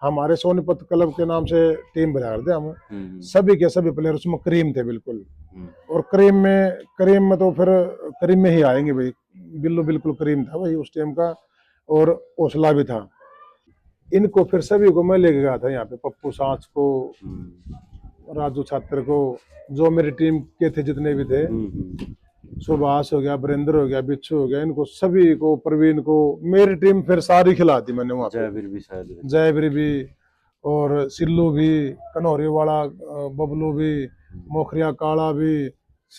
हमारे सोनीपत क्लब के नाम से टीम बना करते हम। सभी के सभी प्लेयर उसमें क्रीम थे बिल्कुल। और क्रीम में तो फिर क्रीम में ही आएंगे भाई। बिल्लू बिल्कुल क्रीम था भाई उस टाइम का। और हौसला भी था। इनको फिर सभी को मैं लेके गया था यहाँ पे, पप्पू सांच को, राजू छात्र को, जो मेरी टीम के थे जितने भी थे, सुभाष हो गया, बरिंदर हो गया, बिच्छू हो गया, इनको सभी को, प्रवीण को, मेरी टीम फिर सारी खिला दी मैंने वहां पे। जयवीर भी शायद, जयवीर भी, और सिल्लू भी, कन्हौरी वाला बबलू भी, मोखरिया काला भी,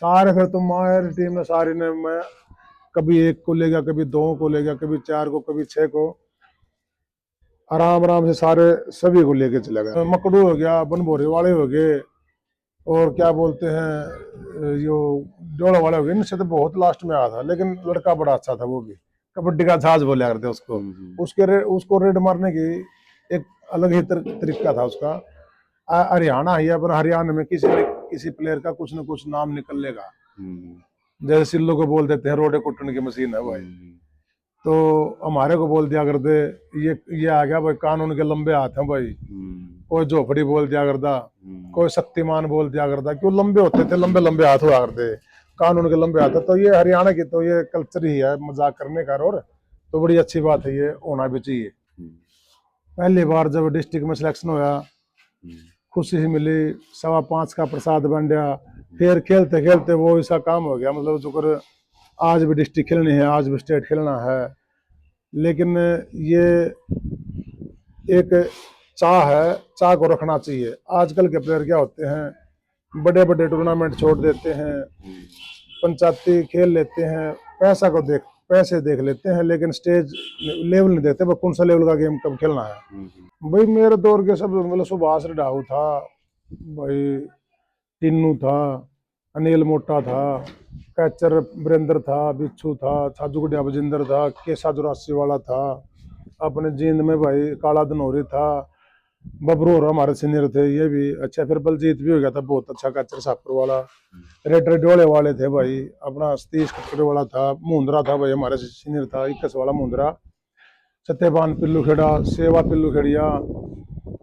सारे फिर तो मेरी टीम ने सारी ने, मैं कभी एक को ले गया, कभी दो को ले गया, कभी चार को, कभी छह को, आराम आराम से सारे सभी को लेके चला गया। मकड़ू हो गया, बनभोरे वाले हो गए, और क्या बोलते हैं यो डोला वाले हो गए। इनसे तो बहुत लास्ट में आया था, लेकिन लड़का बड़ा अच्छा था वो भी। कबड्डी का जहाज बोला करते उसको। उसको रेड मारने की एक अलग ही तरीका था उसका। हरियाणा ही अपन, हरियाणा में किसी प्लेयर का कुछ न कुछ नाम निकलेगा। जैसे सिल्लू को बोल देते हैं रोडे कुटने की मशीन है भाई, तो हमारे को बोल दिया करते ये आ गया भाई कानून के लंबे हाथ हैं भाई। कोई झोपड़ी बोल दिया करता, कोई शक्तिमान बोल दिया करता, क्यों लंबे होते थे, लंबे लंबे हाथ हुआ करते, कानून के लंबे हाथ। तो ये हरियाणा की तो ये कल्चर ही है मजाक करने का। और तो बड़ी अच्छी बात है, ये होना भी चाहिए। पहली बार जब डिस्ट्रिक्ट में सिलेक्शन हुआ, खुशी से मिली, 5.25 का प्रसाद बन गया। फिर खेलते खेलते वो ऐसा काम हो गया, मतलब जो कर आज भी डिस्ट्रिक्ट खेलनी है, आज भी स्टेट खेलना है। लेकिन ये एक चाह है, चाह को रखना चाहिए। आजकल के प्लेयर क्या होते हैं, बड़े बड़े टूर्नामेंट छोड़ देते हैं, पंचायती खेल लेते हैं, पैसे देख लेते हैं, लेकिन स्टेज लेवल नहीं देखते कौन सा लेवल का गेम कब खेलना है। भाई मेरे दौर के सब, मतलब सुभाष डाहू था भाई, टिन्नू था, अनिल मोटा था, कैचर वीरेंद्र था, बिच्छू था, छाजू गुडिया बजिंदर था, केसा 84 वाला था, अपने जींद में भाई काला धनौरी था, बबरू और हमारे सीनियर थे ये भी। अच्छा फिर बलजीत भी हो गया था बहुत अच्छा कैचर सापर वाला। रेड डोले वाले थे भाई, अपना सतीश कचरे वाला था, मुंद्रा था भाई हमारे सीनियर था, 21 वाला मुंद्रा, सत्यपान पिल्लू खेड़ा, सेवा पिल्लू खेड़िया।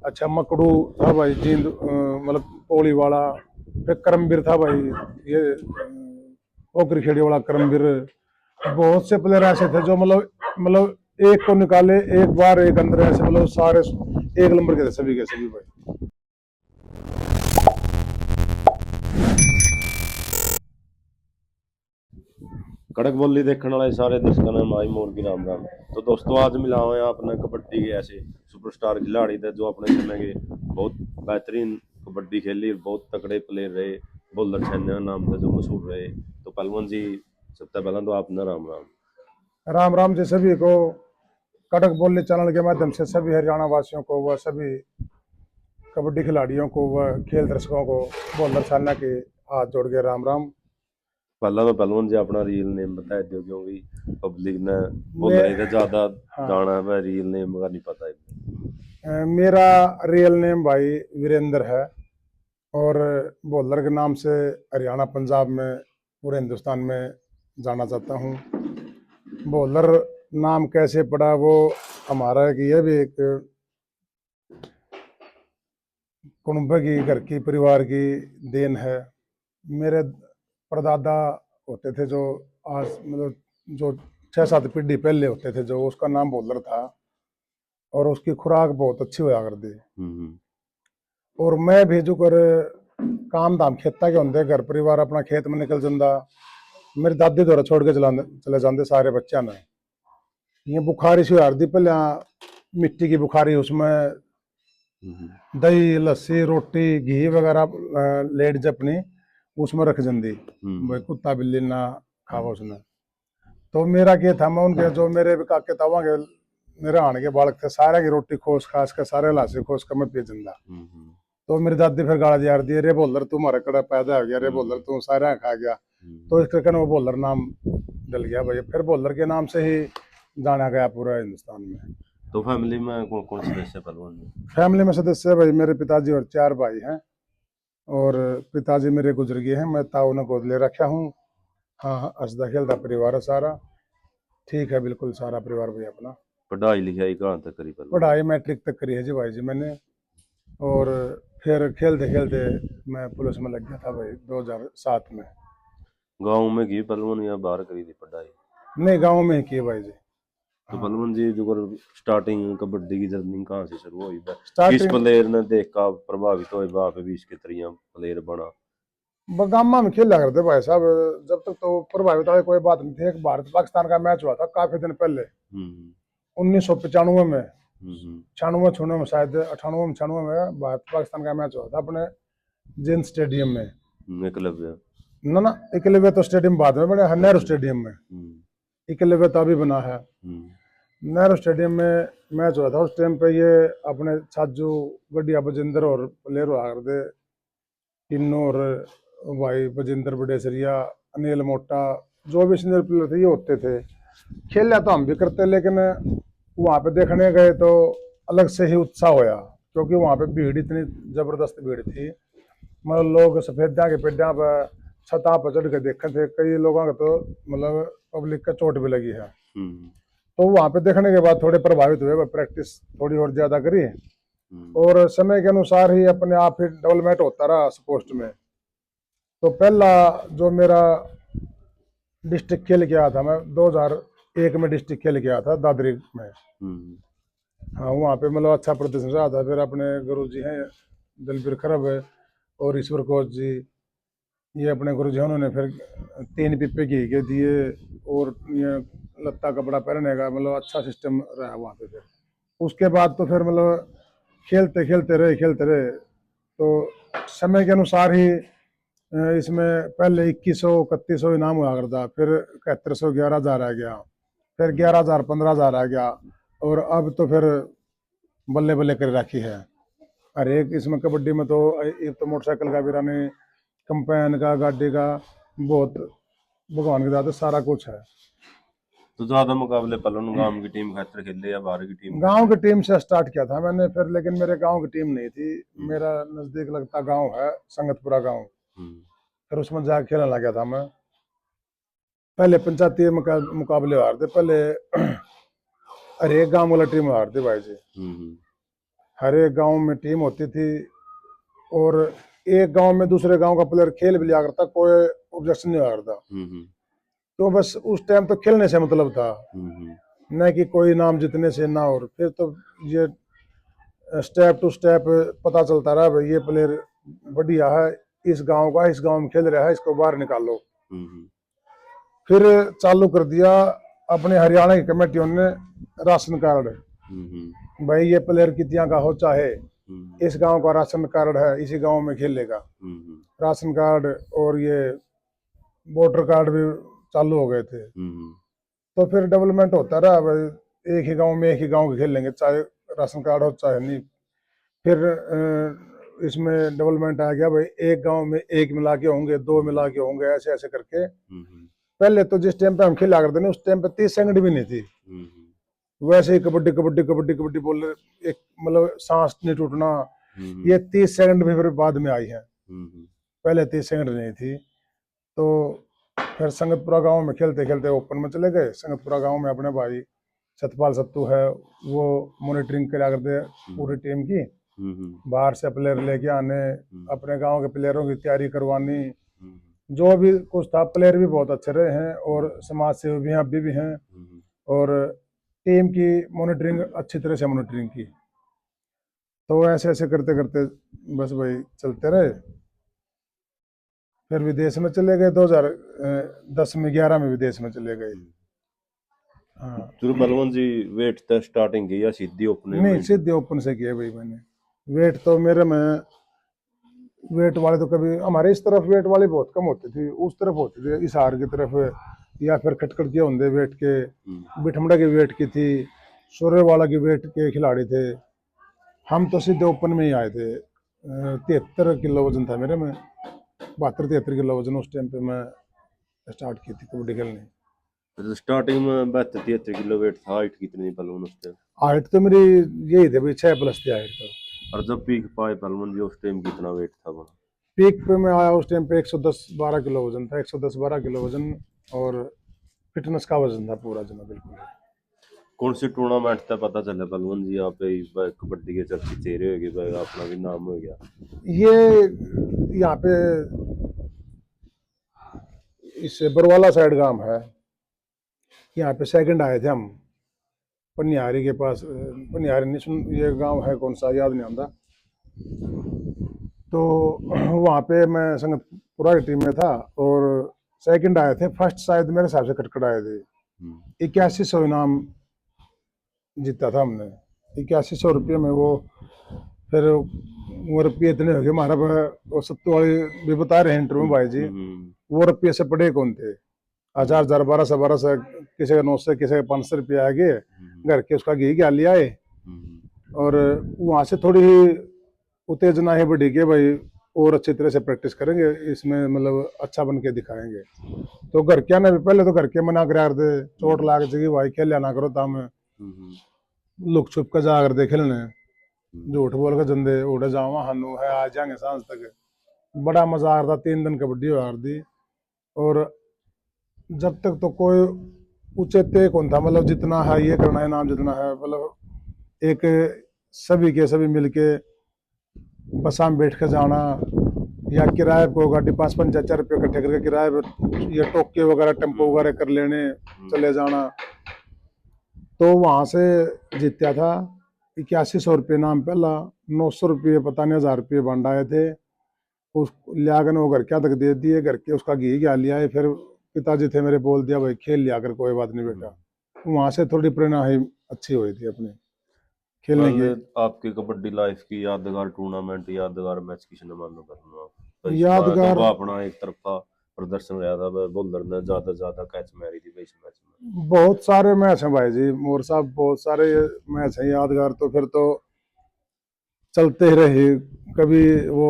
अच्छा मकड़ू था भाई जींद, मतलब पोली वाला। फिर करमबीर था भाई, ये ओकरी खेड़ी वाला करमबीर। बहुत से प्लेयर ऐसे थे जो मतलब एक को निकाले एक बार एक अंदर, ऐसे मतलब सारे एक नंबर के थे सभी के सभी भाई। कड़क बोली देखने वाले सारे दर्शकों ने माई मोर की राम राम। तो दोस्तों आज मिला हुआ है अपने कबड्डी के ऐसे सुपरस्टार खिलाड़ी थे जो अपने समय के बहुत बेहतरीन कबड्डी खेली, बहुत तगड़े प्लेयर रहे, बुल्लर सैन्या नाम थे जो मशहूर रहे। तो पहलवान जी सबसे पहला तो आपने राम राम। राम राम जी सभी को। कड़क बोली चैनल के माध्यम से सभी हरियाणा वासियों को, व सभी कबड्डी खिलाड़ियों को, व खेल दर्शकों को बुल्लर सैन्या के हाथ जोड़ के राम राम। पहला तो पहलवान जी अपना रियल नेम बता दो, क्योंकि पब्लिक ने बोल रहे थे ज्यादा जाना है, रियल नेम का नहीं पता है। मेरा रियल नेम भाई वीरेंद्र है, और बॉलर के नाम से हरियाणा पंजाब में पूरे हिंदुस्तान में जाना चाहता हूँ। बॉलर नाम कैसे पड़ा वो हमारा ये भी एक कुटुंब की, घर की, परिवार की देन है। मेरे परदादा होते थे जो आज मतलब जो 6-7 पीढ़ी पहले होते थे, जो उसका नाम बॉलर था, और उसकी खुराक बहुत अच्छी हुआ करती। और मैं भेजू कर काम धाम खेता के होंगे, घर परिवार अपना खेत में निकल जाता। मेरी दादी द्वारा छोड़ के चले जाते सारे बच्चा ने। ये बुखारी सी हार दी पहले, मिट्टी की बुखारी, उसमें दही लस्सी रोटी घी वगैरह लेट जपनी उसमें रख जंदी भाई, कुत्ता बिल्ली ना खावा उसने। तो मेरा क्या था, मैं उनके जो मेरे भी काके तावा के मेरे आने के बालक थे, सारे की रोटी खोस खास कर सारे लाशी खोस कर मैं पी जंदा। तो मेरी दादी फिर गाला यार दी, रे बोलर तू हमारे कड़ा पैदा हो गया, रे बोलर तू सारा खा गया। तो इस करके वो बोलर नाम डल गया भाई। फिर बोलर के नाम से ही जाना गया पूरा हिंदुस्तान में। तो फैमिली में कौन कौन सदस्य पहलवान में? फैमिली में सदस्य भाई मेरे पिताजी और 4 भाई हैं, और पिताजी मेरे गुजर गए हैं, मैं ताऊ ने गोद ले रखा हूँ। हाँ हंसदा खेलता परिवार है सारा, ठीक है बिल्कुल सारा परिवार भाई अपना। पढ़ाई लिखाई कहाँ तक करी पहलवान? पढ़ाई मैट्रिक तक करी है जी भाई जी मैंने। और फिर खेलते खेलते मैं पुलिस में लग गया था भाई 2007 में। गाँव में की पहलवान या बाहर करी थी पढ़ाई? नहीं, गाँव में ही किए भाई जी। तो हाँ, पहलवान जी जो स्टार्टिंग कबड्डी की जर्नी कहाँ से शुरू हुई? किस स्टार्टिंग प्लेयर ने देखा प्रभावित हुए वहां पे भी इसके तरिया प्लेयर बना? बगामा में खेला करते भाई साहब। जब तक तो प्रभावित वाली कोई बात नहीं थी। एक भारत पाकिस्तान का मैच हुआ था काफी दिन पहले, हम्म 1995 में, हम्म 96 96 में, शायद 98 में, 96 में भारत पाकिस्तान का मैच हुआ था अपने जिन स्टेडियम में। एकलव्य। ना एकलव्य तो स्टेडियम बाद में बने, नेहरू स्टेडियम में। एकलव्य तो अभी बना है। नेहरू स्टेडियम में मैच हुआ था। उस टाइम पे ये अपने छाजू गड्डिया बजिंदर और प्लेयर हुआ करते, तीनों, और भाई बजिंदर बडेसरिया, अनिल मोटा, जो भी सीनियर प्लेयर थे ये होते थे। खेला तो हम भी करते, लेकिन वहाँ पे देखने गए तो अलग से ही उत्साह होया, क्योंकि वहाँ पे भीड़ इतनी जबरदस्त भीड़ थी। मतलब लोग सफेदा के पेड्या पर छता पर चढ़ के देखे थे। कई लोगों का तो मतलब पब्लिक का चोट भी लगी है। तो वहाँ पे देखने के बाद थोड़े प्रभावित हुए, प्रैक्टिस थोड़ी और ज्यादा करी, और समय के अनुसार ही अपने आप ही डेवलपमेंट होता रहा स्पोर्ट्स में। तो पहला जो मेरा डिस्ट्रिक्ट खेल के आया था, मैं 2001 में डिस्ट्रिक्ट खेल के आया था दादरी में। हाँ, वहाँ पे मतलब अच्छा प्रदर्शन रहा था। फिर अपने गुरु जी हैं दलबीर खरब है और ईश्वर कोच जी, ये अपने गुरु जी हैं, उन्होंने फिर 3 पिप्पे घी के दिए और ये लत्ता कपड़ा पहनने का मतलब अच्छा सिस्टम रहा वहाँ पे। फिर उसके बाद तो फिर मतलब खेलते खेलते रहे। तो समय के अनुसार ही इसमें पहले 2100 3100 इनाम हुआ करता, फिर 7100 11,000 आ गया, फिर 11,000 15,000 आ गया, और अब तो फिर बल्ले बल्ले कर रखी है। हर एक इसमें कबड्डी में तो एक तो मोटरसाइकिल का भी रनिंग, कंपेन का, गाड़ी का, बहुत भगवान की दात सारा कुछ है। तो ज्यादा मुकाबले पहलवान गांव की टीम खातिर खेले या बाहर की टीम? गांव की टीम से स्टार्ट किया था मैंने फिर, लेकिन मेरे गांव की टीम नहीं थी। मेरा नजदीक लगता गांव है संगतपुरा गांव, फिर उसमें जाकर खेलने लगा था मैं। पहले पंचायती मुकाबले हारते, पहले हर एक गांव वाला टीम हारती भाई जी। हर एक गांव में टीम होती थी, और एक गांव में दूसरे गांव का प्लेयर खेल भी लिया करता, कोई ऑब्जेक्शन नहीं हुआ करता। तो बस उस टाइम तो खेलने से मतलब था, न कि कोई नाम जितने से ना। और फिर तो ये स्टेप टू स्टेप पता चलता रहा भाई ये प्लेयर बढ़िया है, इस गांव का, इस गांव में खेल रहा है, इसको बाहर निकालो। फिर चालू कर दिया अपने हरियाणा की कमेटियों ने राशन कार्ड। भाई ये प्लेयर कितिया का हो, चाहे इस गांव का राशन कार्ड है, इसी गांव में खेलेगा। राशन कार्ड और ये वोटर कार्ड भी चालू हो गए थे। तो फिर डेवलपमेंट होता रहा भाई, एक ही गांव में एक ही गांव के खेलेंगे, चाहे राशन कार्ड हो चाहे नहीं। फिर इसमें डेवलपमेंट आ गया भाई, एक गांव में एक मिला के होंगे, 2 मिला के होंगे, ऐसे ऐसे करके। पहले तो जिस टाइम पे हम खेला करते ना, उस टाइम पे 30 सेकंड भी नहीं थी। वैसे ही कबड्डी कबड्डी कबड्डी कबड्डी बोल रहे, एक मतलब सांस नहीं टूटना। ये 30 सेकंड भी फिर बाद में आई है, पहले 30 सेकंड नहीं थी। तो फिर संगतपुरा गांव में खेलते खेलते ओपन में चले गए। संगतपुरा गांव में अपने भाई सतपाल सत्तू है, वो मॉनिटरिंग करा करते पूरी टीम की। बाहर से प्लेयर लेके आने, अपने गांव के प्लेयरों की तैयारी करवानी, जो भी कुछ था। प्लेयर भी बहुत अच्छे रहे हैं, और समाज सेवी भी हैं अभी भी हैं, और टीम की मॉनिटरिंग अच्छी तरह से मॉनिटरिंग की। तो ऐसे ऐसे करते करते बस भाई चलते रहे। फिर विदेश में चले गए, 2010 में 11 में विदेश में चले गए। हाँ, शुरू बलवंत जी वेट तक स्टार्टिंग की या सीधी ओपन नहीं में? सीधे ओपन से किया भाई मैंने। वेट तो मेरे में, वेट वाले तो कभी हमारे इस तरफ वेट वाली बहुत कम होती थी, उस तरफ होती थी हिसार की तरफ, या फिर खटखट के होंगे वेट के, बिठमड़ा की वेट की थी, सूर्य वाला की वेट के खिलाड़ी थे। हम तो सीधे ओपन में ही आए थे। 73 किलो वजन था मेरे में, 72 73 किलो वजन उस टाइम पे मैं स्टार्ट की थी कबड्डी खेलने। तो स्टार्टिंग में 72 73 किलो वेट था। हाइट कितनी पहलवान उस टाइम? हाइट तो मेरी यही थी भाई, 6+ थी हाइट तो। और जब पीक पाए पहलवान जी उस टाइम कितना वेट था बड़ा? पीक पे मैं आया उस टाइम पे 110 12 किलो वजन था, 110 12 किलो वजन, और फिटनेस का वजन था पूरा जना बिल्कुल। कौन सी टूर्नामेंट था पता चला पहलवान जी आप कबड्डी के चर्चित चेहरे हो गए अपना भी नाम हो गया? ये यहाँ पे इस बरवाला साइड गांव है, यहाँ पे सेकंड आए थे हम, पनिहारी के पास। पनिहारी नहीं सुन, ये गांव है कौन सा याद नहीं आता। तो वहाँ पे मैं संगतपुरा की टीम में था और सेकंड आए थे। फर्स्ट शायद मेरे हिसाब से खटखट आए थे। 8100 इनाम जीता था हमने। 8100 रुपये में वो फिर वो रुपये इतने हो गए हमारा। वो सत्तू वाले भी बता रहे हैं इंटरव्यू में भाई जी, वो रुपये से पड़े कौन थे। 1000 1200 किसी का 900 किसी का 500 रुपये आ गए घर के, उसका घी क्या लिया है। और वहाँ से थोड़ी उत्तेजना ही बढ़ी कि भाई और अच्छी तरह से प्रैक्टिस करेंगे, इसमें मतलब अच्छा बन के दिखाएंगे। तो घर के आने पहले तो घर के मना कर दे, चोट लाग जाएगी भाई, खेल ना करो। था मैं लुक छुप कर जा कर दे खेलने, झूठ बोल के जंदे उड़ जावा हानू है आ जाएंगे सांझ तक। बड़ा मजा आ रहा था, 3 दिन कबड्डी हो रही। और जब तक तो कोई ऊंचे तय कौन था, मतलब जितना है ये करना है नाम जितना है, मतलब एक सभी के सभी मिलके बसा में बैठ कर जाना, या किराए को गाड़ी 5-5 4-4 रुपये इकट्ठे करके किराए पर या टोके वगैरह टेम्पो वगैरह कर लेने, चले जाना। तो वहां से जीत्या था 8100 रुपये नाम पहला। 900 रुपये पता नहीं 1000 रुपये बंड आए थे। उस लिया कर वो घर क्या तक दे दिए, घर के उसका घी क्या लिया है। फिर पिताजी थे मेरे, बोल दिया भाई खेल लिया कर, कोई बात नहीं बेटा। वहां से थोड़ी प्रेरणा ही अच्छी हुई थी अपने खेलने की। आपकी कबड्डी लाइफ की यादगार टूर्नामेंट, यादगार मैच किसी ने मान लो करना तो इस बार यादगार तो अपना एक तरफा प्रदर्शन रहा था, बॉलर ने ज्यादा ज्यादा कैच मारी थी इस मैच में। बहुत सारे मैच हैं भाई जी मोर साहब, बहुत सारे मैच हैं यादगार। तो फिर तो चलते ही रहे। कभी वो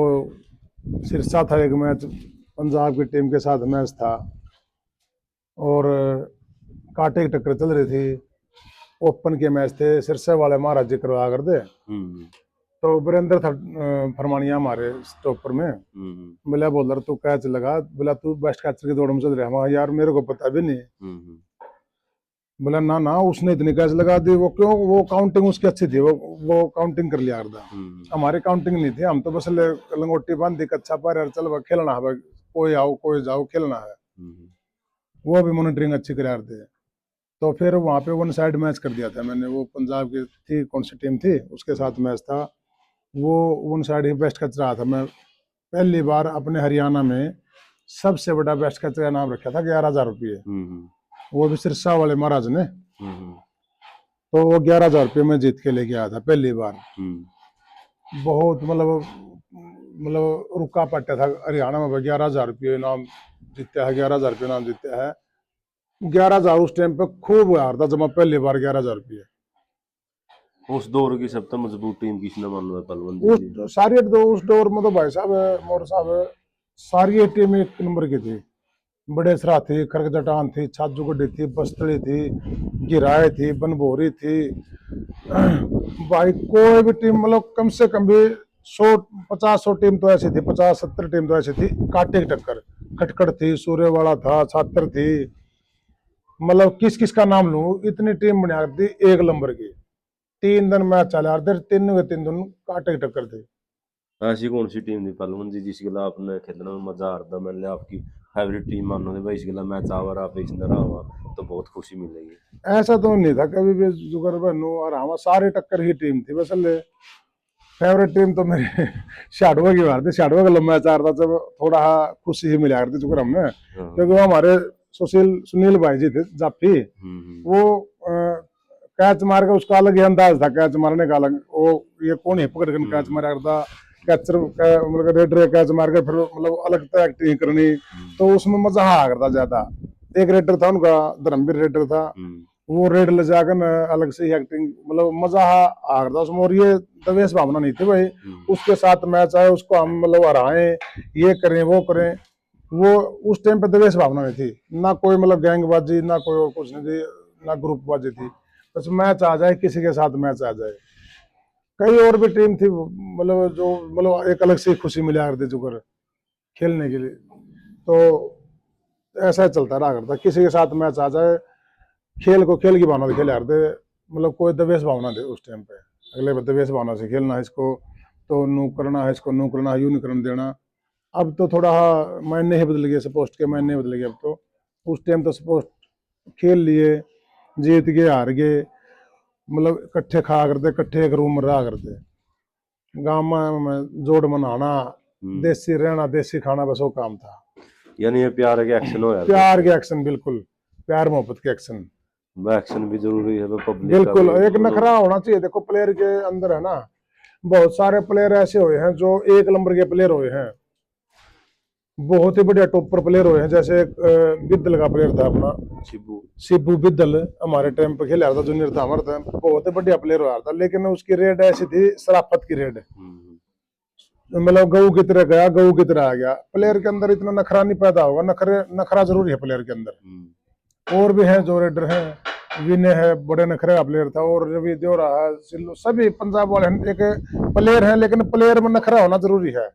सिरसा था एक मैच, पंजाब की टीम के साथ मैच था और कांटे की टक्कर चल रही थी। ओपन के मैच थे, सिरसा वाले महाराज जी करवा कर दे। तो वीरेंद्र था फरमानिया हमारे स्टॉपर में। बोला बॉलर तू कैच लगा, बोला तू बेस्ट कैचर की दौड़ में चल रहा है। वहाँ यार मेरे को पता भी नहीं। बोला ना ना उसने इतनी कैच लगा दी। वो क्यों, वो काउंटिंग उसकी अच्छी थी, वो काउंटिंग कर लिया करता। हमारी काउंटिंग नहीं थी, हम तो बस लंगोटी बांध दी, कच्चा पार यार चल खेलना है, कोई आओ कोई जाओ खेलना है। वो भी मॉनिटरिंग अच्छी करा थे। तो फिर वहाँ पे 1 साइड मैच कर दिया था मैंने। वो पंजाब की थी, कौन सी टीम थी उसके साथ मैच था। वो 1 साइड ही बेस्ट कैच रहा था। मैं पहली बार अपने हरियाणा में सबसे बड़ा बेस्ट कैचर का नाम रखा था 11,000 रुपये। वो भी सिरसा वाले महाराज ने। तो वो 11,000 रुपये में जीत के लेके आया था पहली बार। बहुत मतलब रुका पट्टा था हरियाणा में। 11,000 रुपये इनाम जीतता है, 11,000 रुपये इनाम जीतता है। 11,000 उस टाइम पे खूब हार था जब मैं पहली बार 11,000 रुपये। उस दौर की सबसे मजबूत टीम किसने मान लो पहलवान जी? उस दौर में तो भाई साहब मोर साहब सारी टीम एक नंबर की थी। बड़े सरा थी, खरगजटान थी, छाजूगढ़ी थी, बस्तड़ी थी, गिराए थी, बनभोरी थी। भाई कोई भी टीम मतलब कम से कम भी 100-50 टीम तो ऐसी थी, 50-70 टीम तो ऐसी थी। कांटे की टक्कर, खटखट थी, सूर्यवाड़ा था, छात्र थी। मतलब किस किस का नाम लूं, इतनी टीम बना दी एक नंबर की। 3 दिन मैच चला रहे, 3 दिन कांटे की टक्कर थी। ऐसी कौन सी टीम थी पहलवान जी जिसके लिए आपने खेलने में मजा आ रहा था, मैंने आपकी फेवरेट टीम मानो भाई इसके लिए मैच आवर आप इसने रहा हुआ तो बहुत खुशी मिलेगी? ऐसा तो नहीं था कभी भी जुगर बनो और हमारा सारी टक्कर ही टीम थी। बस फेवरेट टीम तो मेरे शाडवा की बात थी। शाडवा का लंबा मैच आ रहा था जब थोड़ा खुशी ही मिला करती जुगर हमने, क्योंकि वो हमारे सुनील भाई जी थे जाफी। वो कैच मार के उसका अलग ही अंदाज था, कैच मारने का अलग। वो ये कौन है पकड़ कर कैच मारा करता, कैचर मतलब रेडर कैच मार के फिर मतलब अलग तरह एक्टिंग करनी, तो उसमें मजा आ करता ज्यादा। एक रेडर था उनका, धर्मवीर रेडर था, वो रेड ले जाकर न अलग से ही एक्टिंग मतलब मजा आ करता उसमें। और ये दवेश भावना नहीं थी भाई उसके साथ मैच आए उसको हम मतलब हराएं, ये करें वो करें। वो उस टाइम पे दवेश भावना नहीं थी, ना कोई मतलब गैंगबाजी, ना कोई और कुछ नहीं थी, ना ग्रुपबाजी थी। बस मैच आ जाए, किसी के साथ मैच आ जाए। कई और भी टीम थी मतलब जो मतलब एक अलग से खुशी मिला करती जुगर खेलने के लिए। तो ऐसा चलता रहा करता, किसी के साथ मैच आ जाए, खेल को खेल की भावना से खेले करते। मतलब कोई दवेश भावना दे उस टाइम पे, अगले पे दवेश भावना से खेलना है, इसको तो नू करना है, इसको नू करना है, यूं नहीं करने देना। अब तो थोड़ा मायने ही बदल गए, सपोस्ट के मायने बदल गए अब तो। उस टाइम तो सपोस्ट खेल लिए, जीत गए हार गए, मतलब इकट्ठे खा करते, इकट्ठे एक रूम में रहा करते, गाँव में जोड़ मनाना, देसी रहना, देसी खाना, बस वो काम था। यानी ये प्यार के एक्शन हो यार, प्यार के एक्शन, बिल्कुल प्यार मोहब्बत के एक्शन, वो एक्शन भी जरूरी है, वो पब्लिक का बिल्कुल भी एक नखरा होना चाहिए। देखो प्लेयर के अंदर है ना, बहुत सारे प्लेयर ऐसे हुए हैं जो एक नंबर के प्लेयर हुए हैं, बहुत ही बढ़िया टॉपर प्लेयर हुए हैं। जैसे एक बिद्दल का प्लेयर था अपना, शिबू। शिबू बिद्दल, हमारे टाइम पे खेला था, जूनियर था हमारे टाइम, बहुत ही बढ़िया प्लेयर हुआ था, लेकिन उसकी रेड ऐसी थी, शराफत की रेड, मतलब गऊ की तरह गया, गऊ की तरह आ गया। प्लेयर के अंदर इतना नखरा नहीं पैदा होगा, नखरा जरूरी है प्लेयर के अंदर। और भी हैं जो रेडर हैं, विनय है, बड़े नखरे का प्लेयर था, और रवि देवरा है, सिल्लू, सभी पंजाब वाले एक प्लेयर हैं, लेकिन प्लेयर में नखरा होना जरूरी है।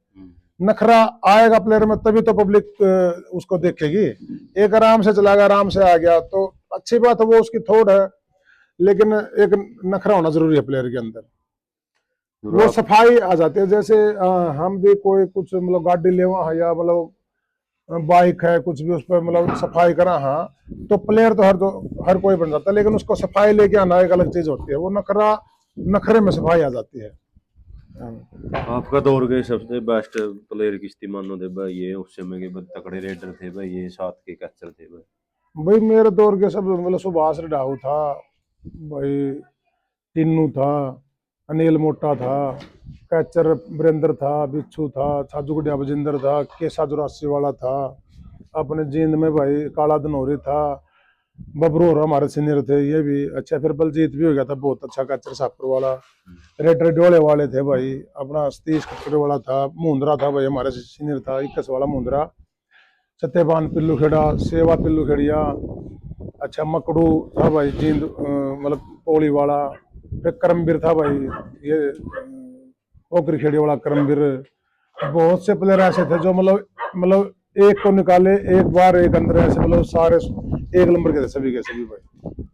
नखरा आएगा प्लेयर में तभी तो पब्लिक उसको देखेगी। एक आराम से चला गया, आराम से आ गया तो अच्छी बात है, वो उसकी थोड़ है, लेकिन एक नखरा होना जरूरी है प्लेयर के अंदर, वो सफाई आ जाती है। जैसे हम भी कोई कुछ मतलब गाड़ी लेवा है या मतलब बाइक है, कुछ भी उस पर मतलब सफाई करा, हाँ तो प्लेयर तो हर कोई बन जाता है, लेकिन उसको सफाई लेके आना एक अलग चीज होती है, वो नखरे में सफाई आ जाती है। आपका दौर के सबसे बेस्ट प्लेयर किश्ती मानो थे भाई, ये उस समय के तकड़े रेडर थे भाई, ये साथ के कैचर थे भाई। भाई मेरे दौर के सब मतलब सुभाष रिडाऊ था भाई, टिन्नू था, अनिल मोटा था, कैचर वीरेंद्र था, बिच्छू था, छाजूगढ़िया बजिंदर था, केसा चौरासी वाला था, अपने जींद में भाई काला धनौरी था, बबरूर हमारे सीनियर थे ये भी अच्छा, फिर बलजीत भी हो गया था बहुत अच्छा कैचर सापर वाला, रेडर डोले वाले थे भाई, अपना सतीश कटरे वाला था, मुंद्रा था भाई हमारे सीनियर था, 21 वाला मुंद्रा, सत्यपान पिल्लू खेड़ा, सेवा पिल्लू खेड़िया, अच्छा मकड़ू था भाई जींद, मतलब पोली वाला, फिर करमबीर था भाई, ये ओकरी खेड़ी वाला करमबीर। बहुत से प्लेयर ऐसे थे जो मतलब एक को निकाले एक बार एक अंदर, ऐसे मतलब सारे एक नंबर के थे सभी के सभी भाई।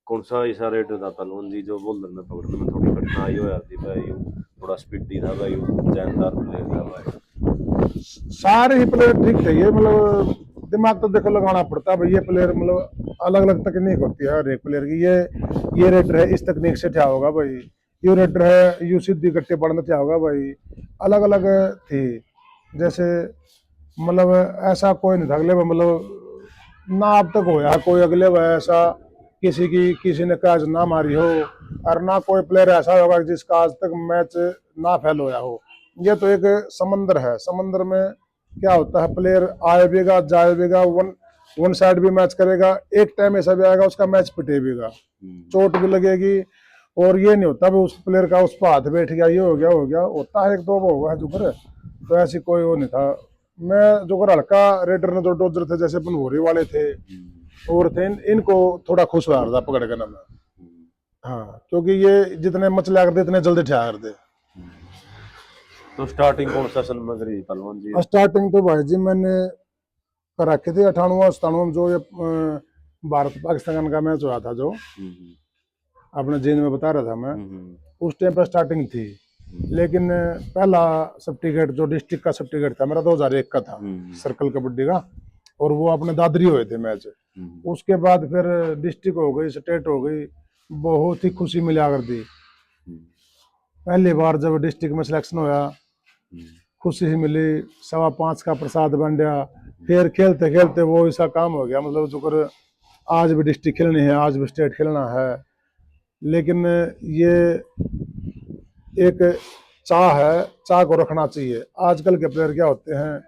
कौन सा ऐसा रेडर था पहलवान जी जो बॉलर में पकड़ने में थोड़ी कठिनाई हो जाती भाई, थोड़ा स्पीडी था भाई, जानदार प्लेयर था भाई? सारे ही प्लेयर ठीक थे, ये मतलब दिमाग तो देखो लगाना पड़ता है भाई, ये प्लेयर मतलब अलग अलग तकनीक होती है हर एक प्लेयर की, ये रेडर है इस तकनीक से क्या होगा भाई, ये रेडर है यू सीधी गट्टे पड़ने क्या होगा भाई, अलग अलग थी। जैसे मतलब ऐसा कोई नहीं था अगले में, मतलब ना अब तक होया कोई अगले में ऐसा किसी ने कैच ना मारी हो, और ना कोई प्लेयर ऐसा होगा जिसका आज तक मैच ना फेल होया हो। ये तो एक समंदर है, समंदर में क्या होता है, प्लेयर आएगा जाएगा, वन साइड भी मैच करेगा, एक टाइम ऐसा भी आएगा उसका मैच पिटेगा, चोट भी लगेगी, और ये नहीं होता भी उस प्लेयर का उस पर हाथ बैठ गया, ये हो गया होता है, एक दो वो होगा जुगर, तो ऐसी कोई वो नहीं था। मैं जुगर हल्का रेडर ने जो डोजर थे जैसे बनभोरी वाले थे और थे, इनको थोड़ा खुश हुआ था पकड़ के ना मैं, हाँ क्योंकि ये जितने मचले आकर दे इतने जल्दी ठा कर दे। तो स्टार्टिंग कौन सा सन में करी पहलवान जी? स्टार्टिंग तो भाई जी मैंने कर रखी थी 98 97 में, जो ये भारत पाकिस्तान का मैच हुआ था जो अपने जींद में बता रहा था मैं, उस टाइम पर स्टार्टिंग थी, लेकिन पहला सर्टिफिकेट जो डिस्ट्रिक्ट का सर्टिफिकेट था मेरा 2001 का था, सर्कल कबड्डी का, और वो अपने दादरी हुए थे मैच। उसके बाद फिर डिस्ट्रिक्ट हो गई, स्टेट हो गई, बहुत ही खुशी मिला कर दी। पहली बार जब डिस्ट्रिक्ट में सिलेक्शन होया खुशी ही मिली, 5.25 का प्रसाद बन गया, फिर खेलते खेलते वो ऐसा काम हो गया, मतलब जो कर आज भी डिस्ट्रिक्ट खेलनी है, आज भी स्टेट खेलना है। लेकिन ये एक चाह है, चाह को रखना चाहिए। आजकल के प्लेयर क्या होते हैं,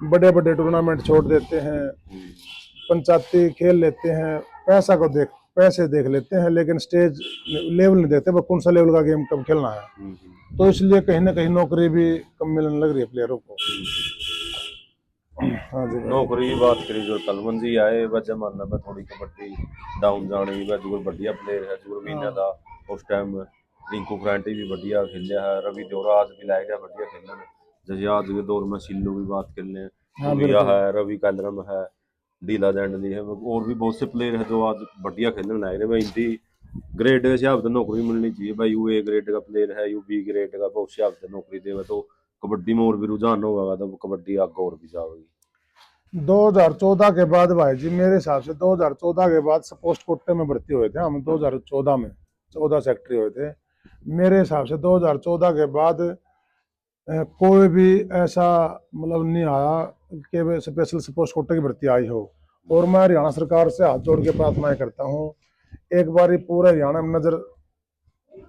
बड़े बड़े टूर्नामेंट छोड़ देते हैं, पंचायती खेल लेते हैं, पैसे देख लेते हैं, लेकिन स्टेज लेवल नहीं देखते वो कौन सा लेवल का गेम कब खेलना है। तो इसलिए कहीं ना कहीं नौकरी भी कम मिलने लग रही है प्लेयरों को। हाँ जी, नौकरी की बात करी जो तलवन जी आए वह जमाना में थोड़ी कबड्डी डाउन जाने वह जो बढ़िया प्लेयर है जो मीना था उस टाइम, रिंकू फ्रेंटी भी बढ़िया खेलिया है, रवि देवरा आज भी लाएगा बढ़िया खेलने में। जैसे आज के दौर में सिल्लू की बात कर लें, भूरिया है, रवि कैलरम है, डीला जैंडली है, और भी बहुत से प्लेयर है जो आज बढ़िया खेलने में लाए रहे। हिंदी ग्रेड के हिसाब से नौकरी मिलनी चाहिए भाई। यू ए ग्रेड का प्लेयर है, यू बी ग्रेड का, बहुत हिसाब से नौकरी देवे तो कबड्डी में और भी रुझान होगा, तो कबड्डी आगे और भी जाएगी। 2014 के बाद भाई जी, मेरे हिसाब से 2014 के बाद पोस्ट कोटे में भर्ती हुए थे हम, 2014 में 14 सेक्रेटरी हुए थे। मेरे हिसाब से 2014 के बाद कोई भी ऐसा मतलब नहीं आया कि स्पेशल पोस्ट कोटे की भर्ती आई हो। और मैं हरियाणा सरकार से हाथ जोड़ के प्रार्थनाएं करता हूँ, एक बार पूरे हरियाणा में नजर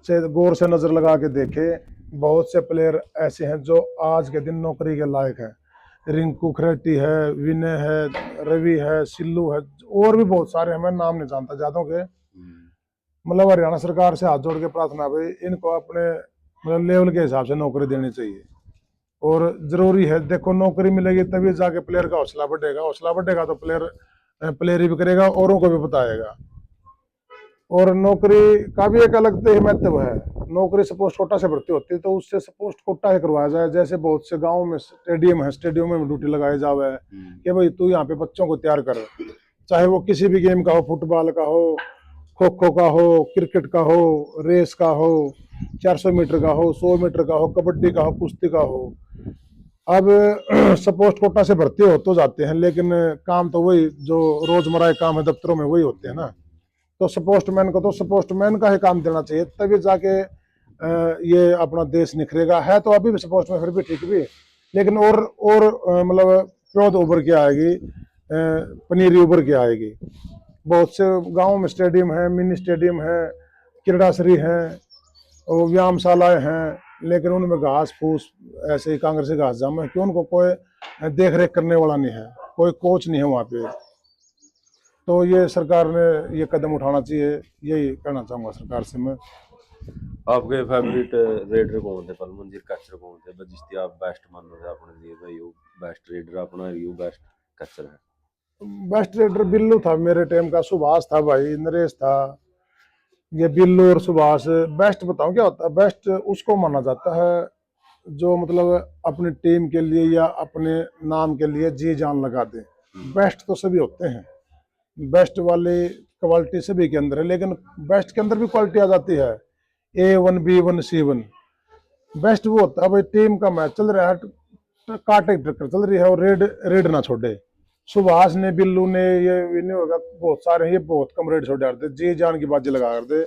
से गौर से नजर लगा के देखे। बहुत से प्लेयर ऐसे हैं जो आज के दिन नौकरी के लायक हैं। रिंकू खरेटी है, विनय है, रवि है, सिल्लू है, और भी बहुत सारे हैं, मैं नाम नहीं जानता ज्यादा के। मतलब हरियाणा सरकार से हाथ जोड़ के प्रार्थना भाई, इनको अपने मतलब लेवल के हिसाब से नौकरी देनी चाहिए। और जरूरी है, देखो नौकरी मिलेगी तभी जाके प्लेयर का हौसला बढ़ेगा, हौसला बढ़ेगा तो प्लेयर ही भी करेगा, औरों को भी बताएगा। और नौकरी का भी एक अलग ही महत्व है। नौकरी से पोस्ट कोटा से भर्ती होती है तो उससे पोस्ट कोटा ही करवाया जाए। जैसे बहुत से गांव में स्टेडियम है, स्टेडियम में ड्यूटी लगाई जावे कि भाई तू यहाँ पे बच्चों को तैयार कर, चाहे वो किसी भी गेम का हो, फुटबॉल का हो, खो खो का हो, क्रिकेट का हो, रेस का हो, 400 मीटर का हो, 100 मीटर का हो, कबड्डी का हो, कुश्ती का हो। अब पोस्ट कोटा से भर्ती हो तो जाते हैं, लेकिन काम तो वही जो रोजमर्रा के काम है दफ्तरों में वही होते हैं ना। तो सपोस्टमैन को तो सपोस्टमैन का ही काम देना चाहिए, तभी जाके ये अपना देश निखरेगा। है तो अभी भी सपोस्टमैन फिर भी ठीक भी, लेकिन और मतलब प्योद उभर के आएगी, पनीरी उभर के आएगी। बहुत से गांवों में स्टेडियम है, मिनी स्टेडियम है, क्रीड़ाश्री है और व्यायामशालाएं हैं, लेकिन उनमें घास फूस ऐसे ही कांग्रेस से घास जाम है कि उनको कोई देख रेख करने वाला नहीं है, कोई कोच नहीं है वहाँ पे। तो ये सरकार ने ये कदम उठाना चाहिए, यही कहना चाहूंगा सरकार से मैं। आपके फेवरेट रेडर कौन थे पलमन जी, कैचर कौन थे जिसकी आप बेस्ट मान रहे अपने लिए भाई, वो बेस्ट रेडर अपना, यू बेस्ट कैचर है? बेस्ट रेडर बिल्लू था मेरे टाइम का, सुभाष था भाई, नरेश था। ये बिल्लू और सुभाष बेस्ट। बताऊं क्या होता है बेस्ट? उसको माना जाता है जो मतलब अपनी टीम के लिए या अपने नाम के लिए जी जान लगा दे। बेस्ट तो सभी होते हैं, बेस्ट वाली क्वालिटी सभी के अंदर है, लेकिन बेस्ट के अंदर भी क्वालिटी आ जाती है, A1 B1 C1। बेस्ट वो होता है भाई टीम का मैच चल रहा है, कांटे की टक्कर चल रही है और रेड रेड ना छोड़े। सुभाष ने, बिल्लू ने, ये नहीं होगा, बहुत सारे हैं, ये बहुत कम रेड छोड़ डालते, जी जान की बाजी लगा करते।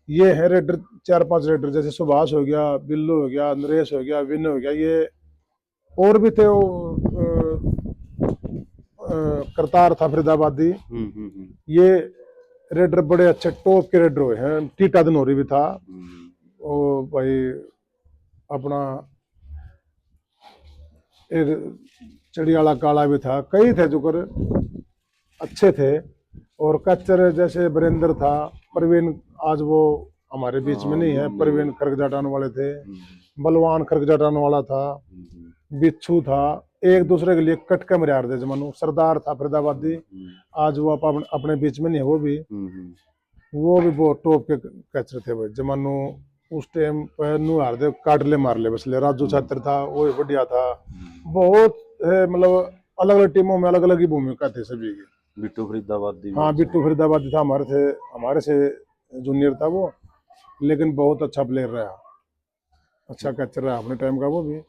ये है रेडर, 4-5 रेडर, जैसे सुभाष हो गया, बिल्लू हो गया, नरेश हो गया, विनय हो गया, ये और भी थे वो करतार था फरीदाबादी। ये रेडर बड़े अच्छे टॉप के रेडर हुए हैं। टीटा धनोरी भी था, वो भाई अपना एक चढ़ियाला काला भी था, कई थे जो कर अच्छे थे। और कच्चर जैसे वीरेंद्र था, परवीन आज वो हमारे बीच में नहीं है, परवीन खरग जाटान वाले थे, बलवान खरग जाटान वाला था, बिच्छू था, एक दूसरे के लिए कट के मरियार थे जमानू। सरदार था फरीदाबादी, आज वो अपने बीच में नहीं है, वो भी बहुत टॉप के कैचर थे भाई जमानू। उस टाइम पर नू हार दे काट ले मार ले बस ले। राजू छात्र था, वो भी बढ़िया था। बहुत मतलब अलग अलग टीमों में अलग अलग ही भूमिका थे सभी की। बिट्टू फरीदाबादी, हाँ बिट्टू फरीदाबादी था, हमारे से जूनियर था वो, लेकिन बहुत अच्छा प्लेयर रहा, अच्छा कैचर रहा अपने टाइम का वो भी।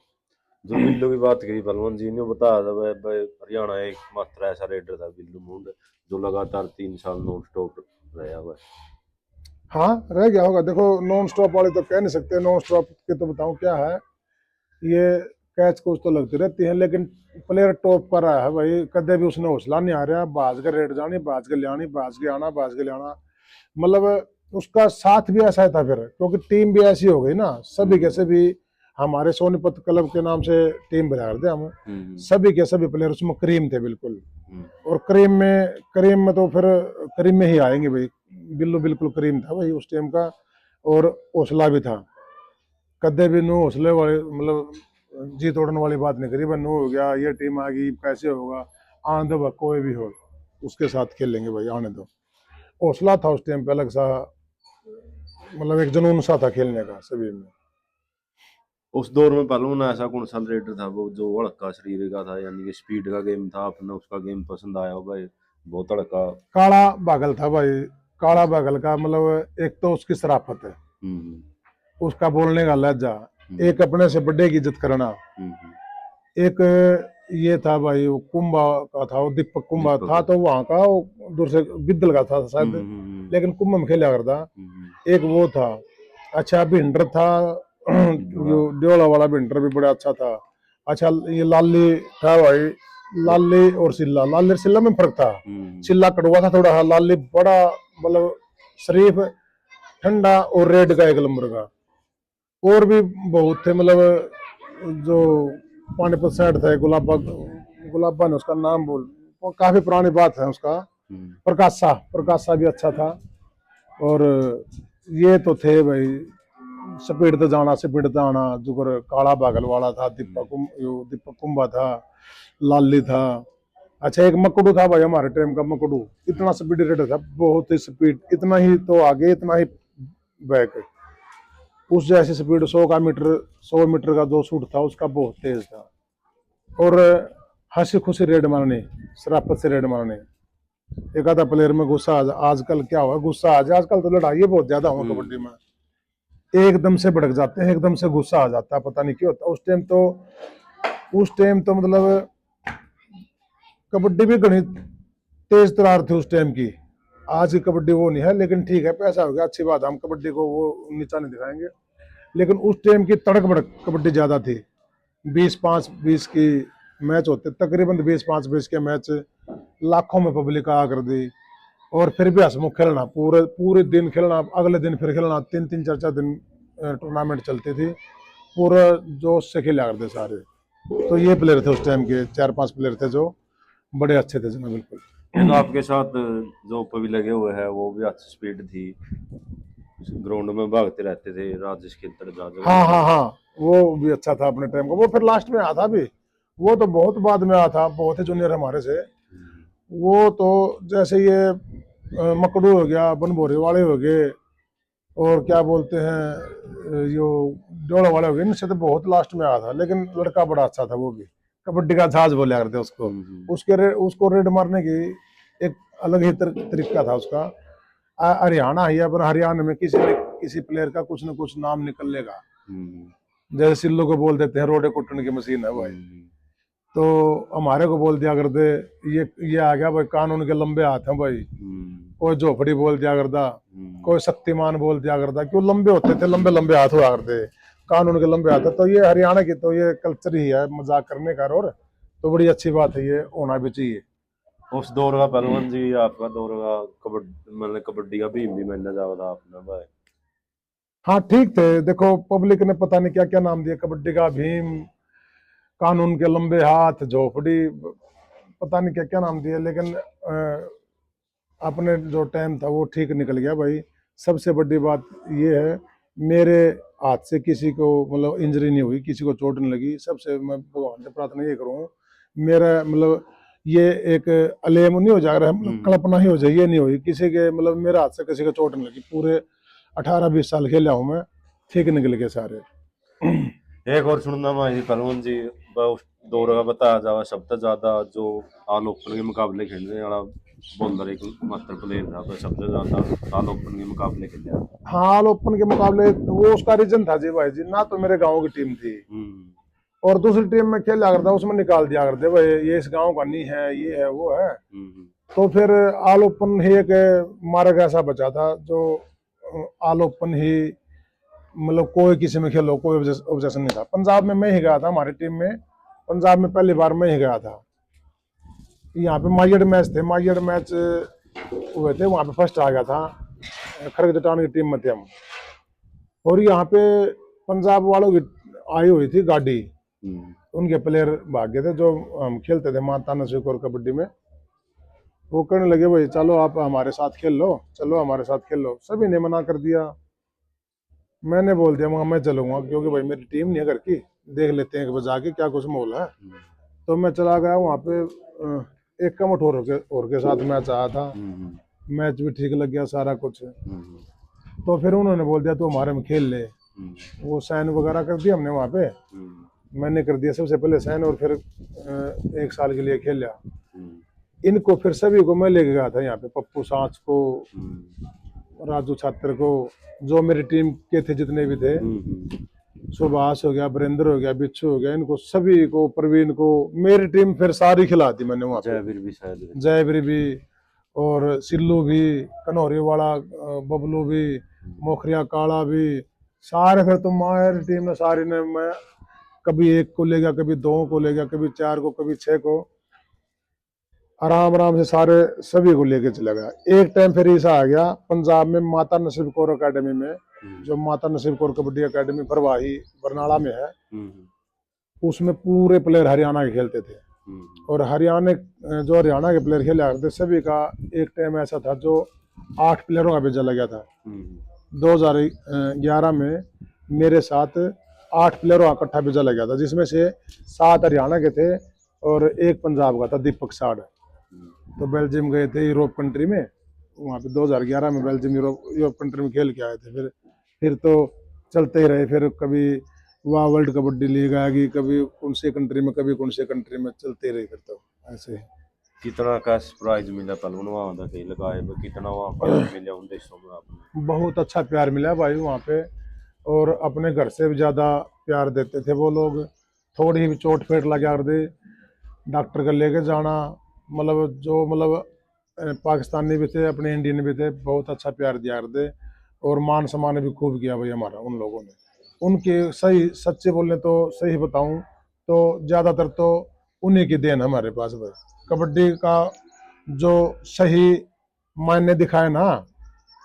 जो बिल्लू की बात करी बलवंत जी ने बताया था भाई, हरियाणा एक मात्र ऐसा रेडर था बिल्लू मुंड जो लगातार 3 साल नॉन स्टॉप रहा हुआ। हाँ रह गया होगा, देखो नॉन स्टॉप वाले तो कह नहीं सकते, नॉन स्टॉप के तो बताऊं क्या है, ये कैच कुछ तो लगती रहती है, लेकिन प्लेयर टॉप पर रहा है भाई, कदे भी उसने हौसला नहीं आ रहा, बाज के रेड जानी, बाज के लियानी, बाज के आना, बाज के लियाना। मतलब उसका साथ भी ऐसा था फिर, क्योंकि टीम भी ऐसी हो गई ना, सभी के सभी हमारे सोनीपत क्लब के नाम से टीम बना दे हम, सभी के सभी प्लेयर उसमें क्रीम थे बिल्कुल। और करीम में तो फिर करीम में ही आएंगे भाई, बिल्लू बिल्कुल करीम था भाई उस टाइम का। और हौसला भी था, कदे भी नू हौसले वाले मतलब जी तोड़ने वाली बात नहीं करी, नू हो गया, ये टीम आ गई, कैसे होगा, आने दो, कोई भी हो उसके साथ खेलेंगे भाई, आने दो। हौसला था उस टाइम पे अलग सा, मतलब एक जुनून सा था खेलने का सभी में। उस दौर में पहलवान ऐसा कौन सा रेडर था वो जो हड़का शरीर का था, यानी कि स्पीड का गेम था अपना, उसका गेम पसंद आया हो भाई, बहुत हड़का? काला बागल था भाई, काला बगल का मतलब एक तो उसकी शराफत है, उसका बोलने का लहजा, एक अपने से बड़े की इज्जत करना, एक ये था भाई वो कुंभा का था, वो दीपक कुंभा था तो वहां का वो दूर से बिद्दल का था शायद, लेकिन कुंभ में खेला करता। एक वो था। अच्छा भिंडर था जो ड्योला वाला भिंडर भी बड़ा अच्छा था। अच्छा ये लाली था भाई, लाली और सिल्ला, लाली और सिल्ला में फर्क था। सिल्ला कड़वा था थोड़ा, लाली बड़ा मतलब शरीफ ठंडा और रेड का एक नंबर का। और भी बहुत थे मतलब जो पानीपत साइड था, गुलाबा, गुलाबा ने उसका नाम बोल, वो काफी पुरानी बात है उसका। प्रकाशा, प्रकाशा भी अच्छा था। और ये तो थे भाई स्पीड तो जाना, स्पीड तो आना, जो काला बागल वाला था, दीपक कुंभा था, लाली था। अच्छा एक मकड़ू था भाई हमारे टाइम का, मकड़ू इतना स्पीड रेडर था, बहुत ही स्पीड, इतना ही तो आगे इतना ही बैक, उस जैसी स्पीड 100 मीटर का जो शूट था उसका बहुत तेज था। और हंसी खुशी रेड मारने, शराफत से रेड मारने। एक आधा प्लेयर में गुस्सा आ जा, आजकल क्या हुआ गुस्सा आ जाए, आजकल तो लड़ाई बहुत ज्यादा हुआ कबड्डी में, एकदम से भड़क जाते हैं, एकदम से गुस्सा आ जाता है, पता नहीं क्यों होता। उस टाइम तो मतलब कबड्डी भी घनी तेज तरार थी उस टाइम की। आज की कबड्डी वो नहीं है, लेकिन ठीक है पैसा हो गया, अच्छी बात है, हम कबड्डी को वो नीचा नहीं दिखाएंगे। लेकिन उस टाइम की तड़क भड़क कबड्डी ज्यादा थी। 20-5-20 की मैच होते, तकरीबन 20-5-20 के मैच, लाखों में पब्लिक आ कर दी। और फिर भी हंसमुख खेलना, पूरे पूरे दिन खेलना, अगले दिन फिर खेलना, 3-3 4-4 दिन टूर्नामेंट चलती थी, पूरा जोश से खेला करते सारे। तो ये प्लेयर थे उस टाइम के, 4-5 प्लेयर थे जो बड़े अच्छे थे जिनमें बिल्कुल। तो आपके साथ जो भी लगे हुए हैं वो भी अच्छी स्पीड थी, ग्राउंड में भागते रहते थे, राजेश खिलतर हाँ हाँ हाँ, वो भी अच्छा था अपने टाइम का। वो फिर लास्ट में आया था भी, वो तो बहुत बाद में आया था, बहुत ही जूनियर हमारे से। वो तो जैसे ये मकड़ू हो गया, बनभोरे वाले हो गए, और क्या बोलते हैं यो डोला वाले हो गए, इनसे तो बहुत लास्ट में आया था। लेकिन लड़का बड़ा अच्छा था, वो भी कबड्डी का जहाज बोला करते उसको। उसको रेड मारने की एक अलग ही तरीका था उसका। हरियाणा ही है, पर हरियाणा में किसी प्लेयर का कुछ न कुछ नाम निकलेगा। जैसे सिल्लू को बोल देते हैं रोडे कुटने की मशीन है भाई, तो हमारे को बोल दिया करते ये आ गया भाई कानून के लंबे हाथ हैं भाई। कोई झोपड़ी बोल दिया करता, कोई शक्तिमान बोल दिया करता, क्यों लंबे होते थे, लंबे लंबे हाथ हुआ करते, कानून के लंबे हाथ। तो ये हरियाणा की तो ये कल्चर ही है मजाक करने का, और तो बड़ी अच्छी बात है, ये होना भी चाहिए। उस दौर का पहलवान जी, आपका दौर का कबड्डी मतलब कबड्डी का भीम भी मैंने ज्यादा था अपना भाई। हाँ ठीक थे, देखो पब्लिक ने पता नहीं क्या क्या नाम दिया, कबड्डी का भीम, कानून के लंबे हाथ, झोपड़ी, पता नहीं क्या क्या नाम दिया, लेकिन अपने जो टाइम था वो ठीक निकल गया भाई। सबसे बड़ी बात ये है, मेरे हाथ से किसी को मतलब इंजरी नहीं हुई, किसी को चोट नहीं लगी। सबसे मैं भगवान से प्रार्थना ये करूँ, मेरा मतलब ये एक अलेम नहीं हो जाएगा, कल्पना ही हो जाए, ये नहीं हुई किसी के, मतलब मेरे हाथ से किसी को चोट नहीं लगी। पूरे 18-20 साल खेला हूँ मैं, ठीक निकल गए सारे। एक और सुनना माही पहलवान जी, उस दौर का बताया जावा सबसे ज्यादा जो ऑल ओपन के मुकाबले खेलने वाला बॉलर एक मात्र प्लेयर था, तो सबसे ज्यादा ऑल ओपन के मुकाबले खेले। हाँ ऑल ओपन के मुकाबले वो उसका रीजन था जी भाई जी, ना तो मेरे गाँव की टीम थी और दूसरी टीम में खेला करता, उसमें निकाल दिया करते भाई ये इस गांव का नहीं है, ये है वो है। तो फिर ऑल ओपन ही एक मार्ग ऐसा बचा था जो ऑल ओपन ही, मतलब कोई किसी में खेलो कोई ऑब्जेक्शन नहीं था। पंजाब में मैं ही गया था, हमारी टीम में पंजाब में पहली बार मैं ही गया था। यहाँ पे माइयड मैच थे, माइयड मैच हुए थे, वहाँ पे फर्स्ट आ गया था, खरग जटान की टीम में थे हम। और यहाँ पे पंजाब वालों की आई हुई थी गाड़ी, उनके प्लेयर भाग गए थे जो हम खेलते थे माता नसीक और कबड्डी में। वो कहने लगे भाई चलो आप हमारे साथ खेल लो, चलो हमारे साथ खेल लो। सभी ने मना कर दिया, मैंने बोल दिया मैं चलूंगा, क्योंकि भाई मेरी टीम नहीं है घर की, देख लेते हैं एक बजा के क्या कुछ मोल है। तो मैं चला गया वहाँ पे, एक कमठ और के साथ मैच आया था, मैच भी ठीक लग गया सारा कुछ। तो फिर उन्होंने बोल दिया तू हमारे में खेल ले, वो साइन वगैरह कर दिया हमने वहाँ पे, मैंने कर दिया सबसे पहले साइन, और फिर 1 साल के लिए खेल लिया। इनको फिर सभी को मैं लेके गया था यहाँ पे, पप्पू सांच को, राजू छात्र को, जो मेरी टीम के थे जितने भी थे, सुभाष हो गया, वरिंदर हो गया, बिच्छू हो गया, इनको सभी को, प्रवीण को, मेरी टीम फिर सारी खिला दी मैंने वहाँ पे। जयवीर भी शायद, जयवीर भी, और सिल्लू भी, कन्हौरी वाला बबलू भी, मोखरिया काला भी, सारे फिर तो मायर टीम ने सारी ने, मैं कभी एक को ले गया, कभी दो को ले गया, कभी चार को, कभी छह को, आराम आराम से सारे सभी को लेके चला गया। एक टाइम फिर ऐसा आ गया पंजाब में, माता नसीब कौर अकेडमी में, जो माता नसीब कौर कबड्डी अकेडमी फरवाही बरनाला में है, उसमें पूरे प्लेयर हरियाणा के खेलते थे। और जो हरियाणा के प्लेयर खेला करते सभी का एक टाइम ऐसा था जो 8 प्लेयरों का भेजा लगा था। 2011 में मेरे साथ 8 प्लेयरों का इकट्ठा भेजा लगा था, जिसमें से 7 हरियाणा के थे और एक पंजाब का था, दीपक साड़। तो बेल्जियम गए थे, यूरोप कंट्री में, वहाँ पे 2011 में बेल्जियम यूरोप कंट्री में खेल के आए थे। फिर तो चलते ही रहे, फिर कभी वहाँ वर्ल्ड कबड्डी लीग आएगी, कभी कौन से कंट्री में, कभी कौन से कंट्री में, चलते ही रहे फिर तो ऐसे। कितना कैश प्राइज मिला पहलवान वहाँ का, कहीं लगाए कितना वहाँ पर मिला उन देशों में आपने? बहुत अच्छा प्यार मिला भाई वहाँ पे, और अपने घर से भी ज़्यादा प्यार देते थे वो लोग। थोड़ी भी चोट फेट लगा दे, डॉक्टर का लेके जाना, मतलब पाकिस्तानी भी थे, अपने इंडियन भी थे, बहुत अच्छा प्यार दिया करते, और मान सम्मान भी खूब किया भाई हमारा उन लोगों ने। उनके सही सच्चे बोलने तो सही बताऊं तो ज़्यादातर तो उन्हीं की देन हमारे पास भाई। कबड्डी का जो सही मायने दिखाए ना,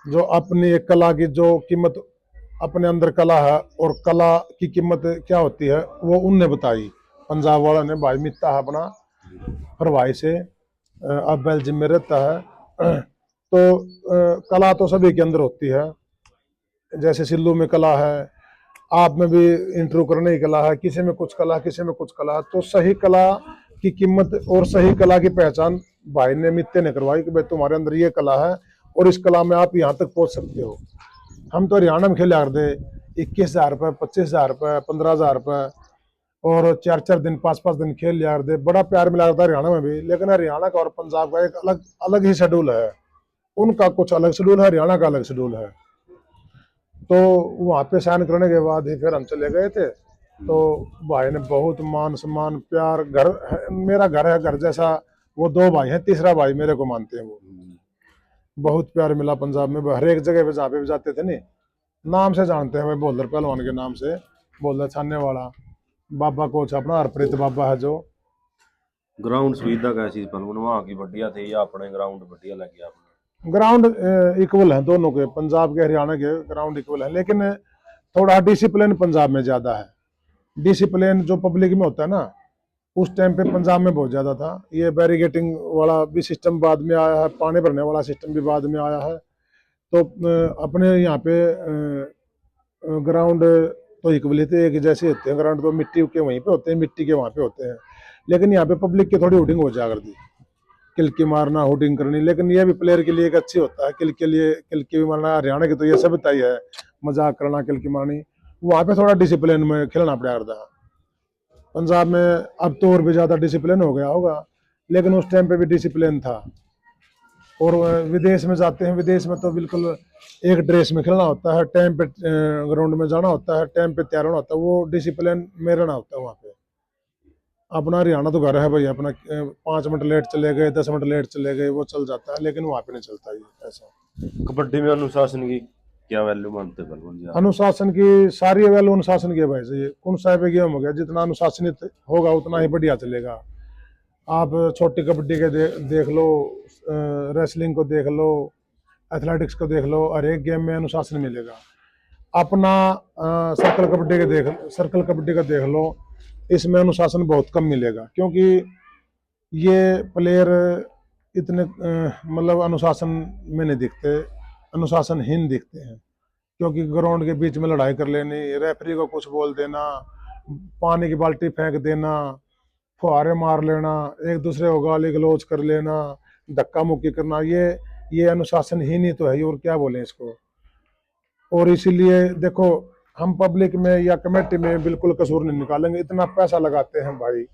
जो अपनी एक कला की जो कीमत, अपने अंदर कला है और कला की कीमत क्या होती है, वो उनने बताई। पंजाब वाला ने भाई मित्ता है अपना फरवाई से, अब बेल्जियम में रहता है। तो कला तो सभी के अंदर होती है, जैसे सिल्लू में कला है, आप में भी इंटरव्यू करने की कला है, किसी में कुछ कला, किसी में कुछ कला। तो सही कला की कीमत और सही कला की पहचान भाई ने, मित्ते ने करवाई कि भाई तुम्हारे अंदर ये कला है और इस कला में आप यहाँ तक पहुँच सकते हो। हम तो हरियाणा में खेला करते 21,000 रुपये, 25,000 रुपये, 15,000 रुपये, और 4-4 दिन 5-5 दिन खेल लिया करते, बड़ा प्यार मिला करता हरियाणा में भी। लेकिन हरियाणा का और पंजाब का एक अलग अलग ही शेड्यूल है, उनका कुछ अलग शेड्यूल है, हरियाणा का अलग शेड्यूल है। तो वहाँ पे साइन करने के बाद ही फिर हम चले गए थे। तो भाई ने बहुत मान सम्मान प्यार, मेरा घर है, घर जैसा। वो 2 भाई हैं, तीसरा भाई मेरे को मानते हैं वो। बहुत प्यार मिला पंजाब में, हर एक जगह पे जहाँ पे भी जाते थे नहीं, नाम से जानते हैं भाई, बोलर पहलवान के नाम से, बोलर छानने वाला बाबा कोच अपना हरप्रीत बाबा है जो। ग्राउंड सुविधा कैसी पहलवान वहाँ की बढ़िया थी या अपने ग्राउंड बढ़िया लगे आपने? ग्राउंड इक्वल है दोनों के, पंजाब के हरियाणा के ग्राउंड इक्वल है, लेकिन थोड़ा डिसिप्लिन पंजाब में ज़्यादा है। डिसिप्लिन जो पब्लिक में होता है ना, उस टाइम पे पंजाब में बहुत ज़्यादा था। ये बैरिगेटिंग वाला भी सिस्टम बाद में आया है, पानी भरने वाला सिस्टम भी बाद में आया है। तो अपने यहाँ पे ग्राउंड तो इक्वली थे, एक जैसे होते हैं ग्राउंड, तो मिट्टी के वहीं पे होते हैं, मिट्टी के वहाँ पे होते हैं। लेकिन यहाँ पे पब्लिक की थोड़ी हुडिंग हो जा करती, किलकी मारना, हुडिंग करनी। लेकिन ये भी प्लेयर के लिए एक अच्छी होता है, किलकी भी मारना। हरियाणा की तो ये सब ही है, मजाक करना, किलकी मारनी। वहाँ पे थोड़ा डिसिप्लिन में खेलना पड़ा करता। पंजाब में अब तो और भी ज़्यादा डिसिप्लिन हो गया होगा, लेकिन उस टाइम पे भी डिसिप्लिन था। और विदेश में जाते हैं, विदेश में तो बिल्कुल एक ड्रेस में खेलना होता है, टाइम पे ग्राउंड में जाना होता है, टाइम पे तैयार होना होता है, वो डिसिप्लिन में रहना होता है वहाँ पे। अपना हरियाणा तो घर है भाई, अपना 5 मिनट लेट चले गए, 10 मिनट लेट चले गए, वो चल जाता है, लेकिन वहाँ पे नहीं चलता ये ऐसा। कबड्डी में अनुशासन की क्या वैल्यू मानते हैं? अनुशासन की सारी वैल्यू अनुशासन की है भाई। ये कौन सा पे गेम हो गया, जितना अनुशासनित होगा उतना ही बढ़िया चलेगा। आप छोटी कबड्डी के देख लो, रेसलिंग को देख लो, एथलेटिक्स को देख लो, हर एक गेम में अनुशासन मिलेगा। अपना सर्कल कबड्डी का देख लो, इसमें अनुशासन बहुत कम मिलेगा, क्योंकि ये प्लेयर इतने मतलब अनुशासन में नहीं दिखते, अनुशासनहीन दिखते हैं। क्योंकि ग्राउंड के बीच में लड़ाई कर लेनी, रेफरी को कुछ बोल देना, पानी की बाल्टी फेंक देना, फुहारे मार लेना, एक दूसरे को गाली गलौज कर लेना, धक्का मुक्की करना, ये अनुशासनहीन ही तो है, और क्या बोलें इसको। और इसीलिए देखो, हम पब्लिक में या कमेटी में बिल्कुल कसूर नहीं निकालेंगे। इतना पैसा लगाते हैं भाई,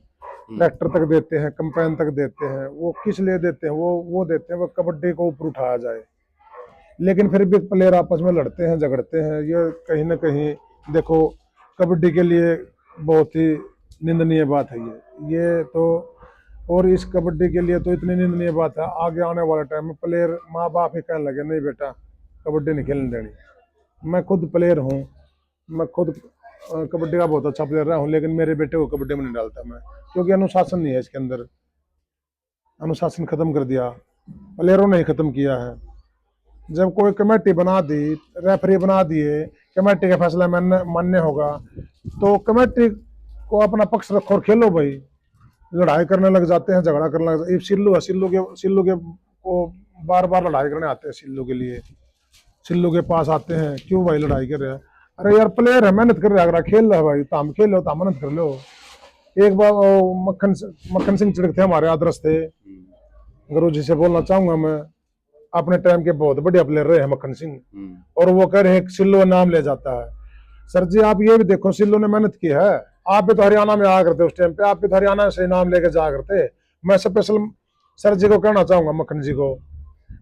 ट्रैक्टर तक देते हैं, कंपेन तक देते हैं। वो किस लिए देते हैं? वो देते हैं वो कबड्डी को ऊपर उठाया जाए। लेकिन फिर भी प्लेयर आपस में लड़ते हैं, झगड़ते हैं। ये कहीं ना कहीं देखो कबड्डी के लिए बहुत ही निंदनीय बात है ये तो। और इस कबड्डी के लिए तो इतनी निंदनीय बात है, आगे आने वाले टाइम में प्लेयर माँ बाप ही कहने लगे नहीं बेटा कबड्डी नहीं खेलने देनी। मैं खुद प्लेयर हूँ, मैं खुद कबड्डी का बहुत अच्छा प्लेयर रहा हूँ, लेकिन मेरे बेटे को कबड्डी में नहीं डालता मैं, क्योंकि अनुशासन नहीं है इसके अंदर। अनुशासन खत्म कर दिया, प्लेयरों ने ही खत्म किया है। जब कोई कमेटी बना दी, रेफरी बना दिए, कमेटी का फैसला मान्य होगा, तो कमेटी को अपना पक्ष रखो और खेलो भाई। लड़ाई करने लग जाते हैं, झगड़ा करने लग जाते हैं। सिल्लू है, सिल्लू के को बार बार लड़ाई करने आते हैं सिल्लू के लिए, सिल्लू के पास आते हैं क्यों भाई लड़ाई कर रहे हैं? अरे यार प्लेयर है, मेहनत कर रहा है, अगर खेल रहा है भाई तो हम खेलो, तो मेहनत कर लो। एक बार मक्खन सिंह चिड़क थे, हमारे आदर्श थे, गुरु जी से बोलना चाहूंगा मैं, अपने टाइम के बहुत बढ़िया प्लेयर रहे हैं मक्खन सिंह, और वो कह रहे हैं सिल्लू नाम ले जाता है। सर जी आप ये भी देखो, सिल्लू ने मेहनत की है, आप भी तो हरियाणा में आया करते उस टाइम पे, आप भी तो हरियाणा से नाम लेके जाया करते। मैं स्पेशल सर जी को कहना चाहूंगा, मक्खन जी को,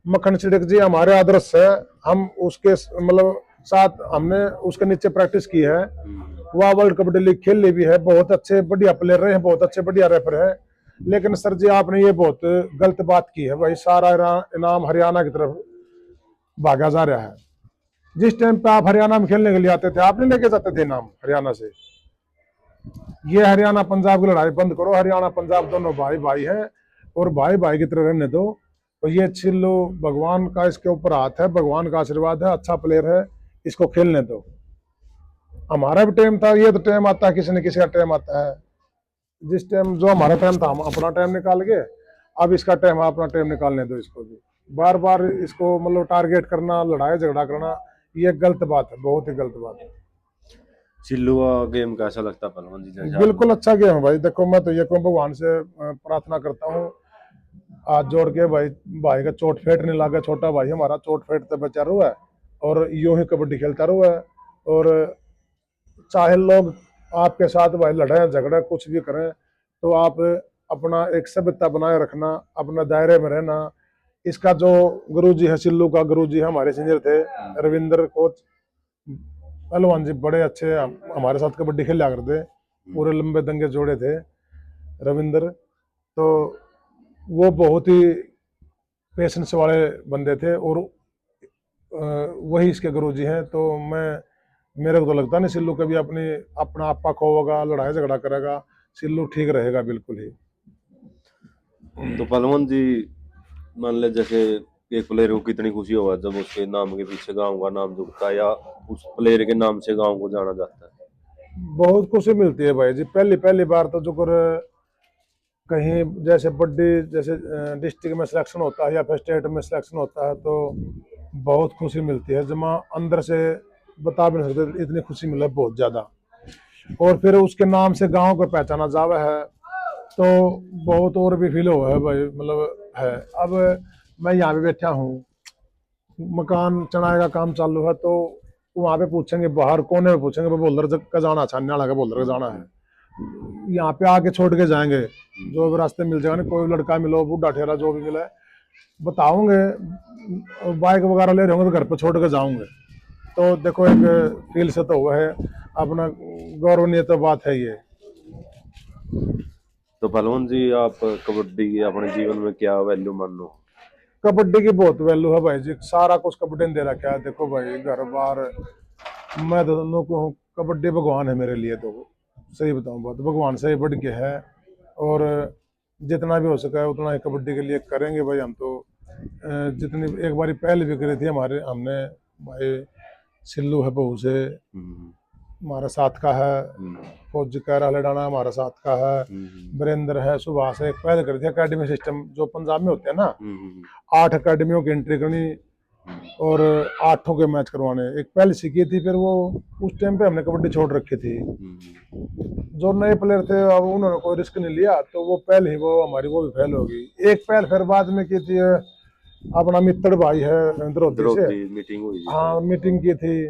मक्खन चिड़क जी हमारे आदर्श है, हम उसके मतलब साथ हमने उसके नीचे प्रैक्टिस की है। वह वर्ल्ड कबड्डी लीग खेल ली भी है, बहुत अच्छे बढ़िया प्लेयर रहे हैं, बहुत अच्छे बढ़िया रेफर है। लेकिन सर जी आपने ये बहुत गलत बात की है भाई, सारा इनाम हरियाणा की तरफ भागा जा रहा है। जिस टाइम पे आप हरियाणा में खेलने के लिए आते थे, आप नहीं लेके जाते थे इनाम हरियाणा से। ये हरियाणा पंजाब की लड़ाई बंद करो, हरियाणा पंजाब दोनों भाई भाई हैं, और भाई भाई की तरह रहने दो। तो ये सिल्लू भगवान का इसके ऊपर हाथ है, भगवान का आशीर्वाद है, अच्छा प्लेयर है, इसको खेलने दो। हमारा भी टाइम था, ये तो टाइम आता है, किसी न किसी का टाइम आता है। जिस टाइम जो हमारा टाइम था हम अपना टाइम निकाल गए, अब इसका टाइम है, अपना टाइम निकालने दो इसको भी। बार बार इसको मतलब टारगेट करना, लड़ाई झगड़ा करना, ये गलत बात है, बहुत ही गलत बात है। सिल्लू का गेम कैसा लगता है पहलवान जी? जैसे बिल्कुल अच्छा गेम है भाई। देखो मैं तो ये कहूँ, भगवान से प्रार्थना करता हूँ हाथ जोड़ के भाई, भाई का चोट फेट नहीं लगा, छोटा भाई हमारा चोट फेट तो बचा हुआ है और यूं ही कबड्डी खेलता हुआ है। और चाहे लोग आपके साथ भाई लड़े झगड़े कुछ भी करें, तो आप अपना एक सभ्यता बनाए रखना, अपना दायरे में रहना। इसका जो गुरुजी है, सिल्लू का गुरुजी है, हमारे सीनियर थे रविंद्र कोच पहलवान जी, बड़े अच्छे हमारे साथ कबड्डी खेला करते, पूरे लंबे दंगे जोड़े थे रविंद्र। तो वो बहुत ही पेशेंस वाले बंदे थे, और वही इसके गुरुजी हैं। तो मेरे को तो लगता नहीं सिल्लू कभी अपना आपा खोएगा, लड़ाई झगड़ा करेगा। सिल्लू ठीक रहेगा बिल्कुल ही। तो पहलवान जी मान ले, जैसे एक प्लेयर को कितनी खुशी होगा जब उसके नाम के पीछे गांव का नाम जुड़ता है, या उस प्लेयर के नाम से गांव को जाना जाता है? बहुत खुशी मिलती है भाई जी। पहली बार तो जो कहीं जैसे बड़ी जैसे डिस्ट्रिक्ट में सिलेक्शन होता है या फिर स्टेट में सिलेक्शन होता है, तो बहुत खुशी मिलती है, जमा अंदर से बता भी नहीं सकते, इतनी खुशी मिले बहुत ज्यादा। और फिर उसके नाम से गांव को पहचाना जावा है, तो बहुत और भी फील हुआ है भाई, मतलब है। अब मैं यहाँ पे बैठा हूँ, मकान चढ़ाए का काम चालू है, तो वहाँ पे पूछेंगे, बाहर कोने में पूछेंगे बोलर का जाना, छान्याला का बोलर का जाना है, यहाँ पे आके छोड़ के जाएंगे। जो भी रास्ते मिल जाएगा ना, कोई लड़का मिलो, बूढ़ा ठेला जो भी मिले, बताओगे, बाइक वगैरह ले रहे होंगे तो घर पे छोड़ के जाऊंगे। तो देखो एक फील से तो हुआ है, अपना गौरवनीय तो बात है ये। तो पहलवान जी आप कबड्डी की अपने जीवन में क्या वैल्यू मान लो? कबड्डी की बहुत वैल्यू है भाई जी, सारा कुछ कबड्डी ने दे रखा है। देखो भाई घर बार, मैं तो दोनों को कबड्डी भगवान है मेरे लिए, तो सही बताऊं बात, भगवान से ही बढ़ के है। और जितना भी हो सका है उतना ही कबड्डी के लिए करेंगे भाई हम तो। जितनी एक बारी पहले भी करी थी हमने भाई, सिल्लू है बहू से हमारा साथ का है, फौजी कैरा लड़ाना हमारा साथ का है, वीरेंद्र है, सुभाष है। पहले करी थी अकेडमी सिस्टम जो पंजाब में होते हैं ना, 8 अकेडमियों की एंट्री करनी और 8 के मैच करवाने। एक पहले सीखी थी, फिर वो उस टाइम पे हमने कबड्डी छोड़ रखी थी। जो नए प्लेयर थे अब उन्होंने कोई रिस्क नहीं लिया, तो वो पहले ही वो हमारी वो भी फेल हो गई। एक पहल फिर बाद में की थी, अपना मित्र भाई है द्रौपदी से मीटिंग हुई। हाँ मीटिंग की थी,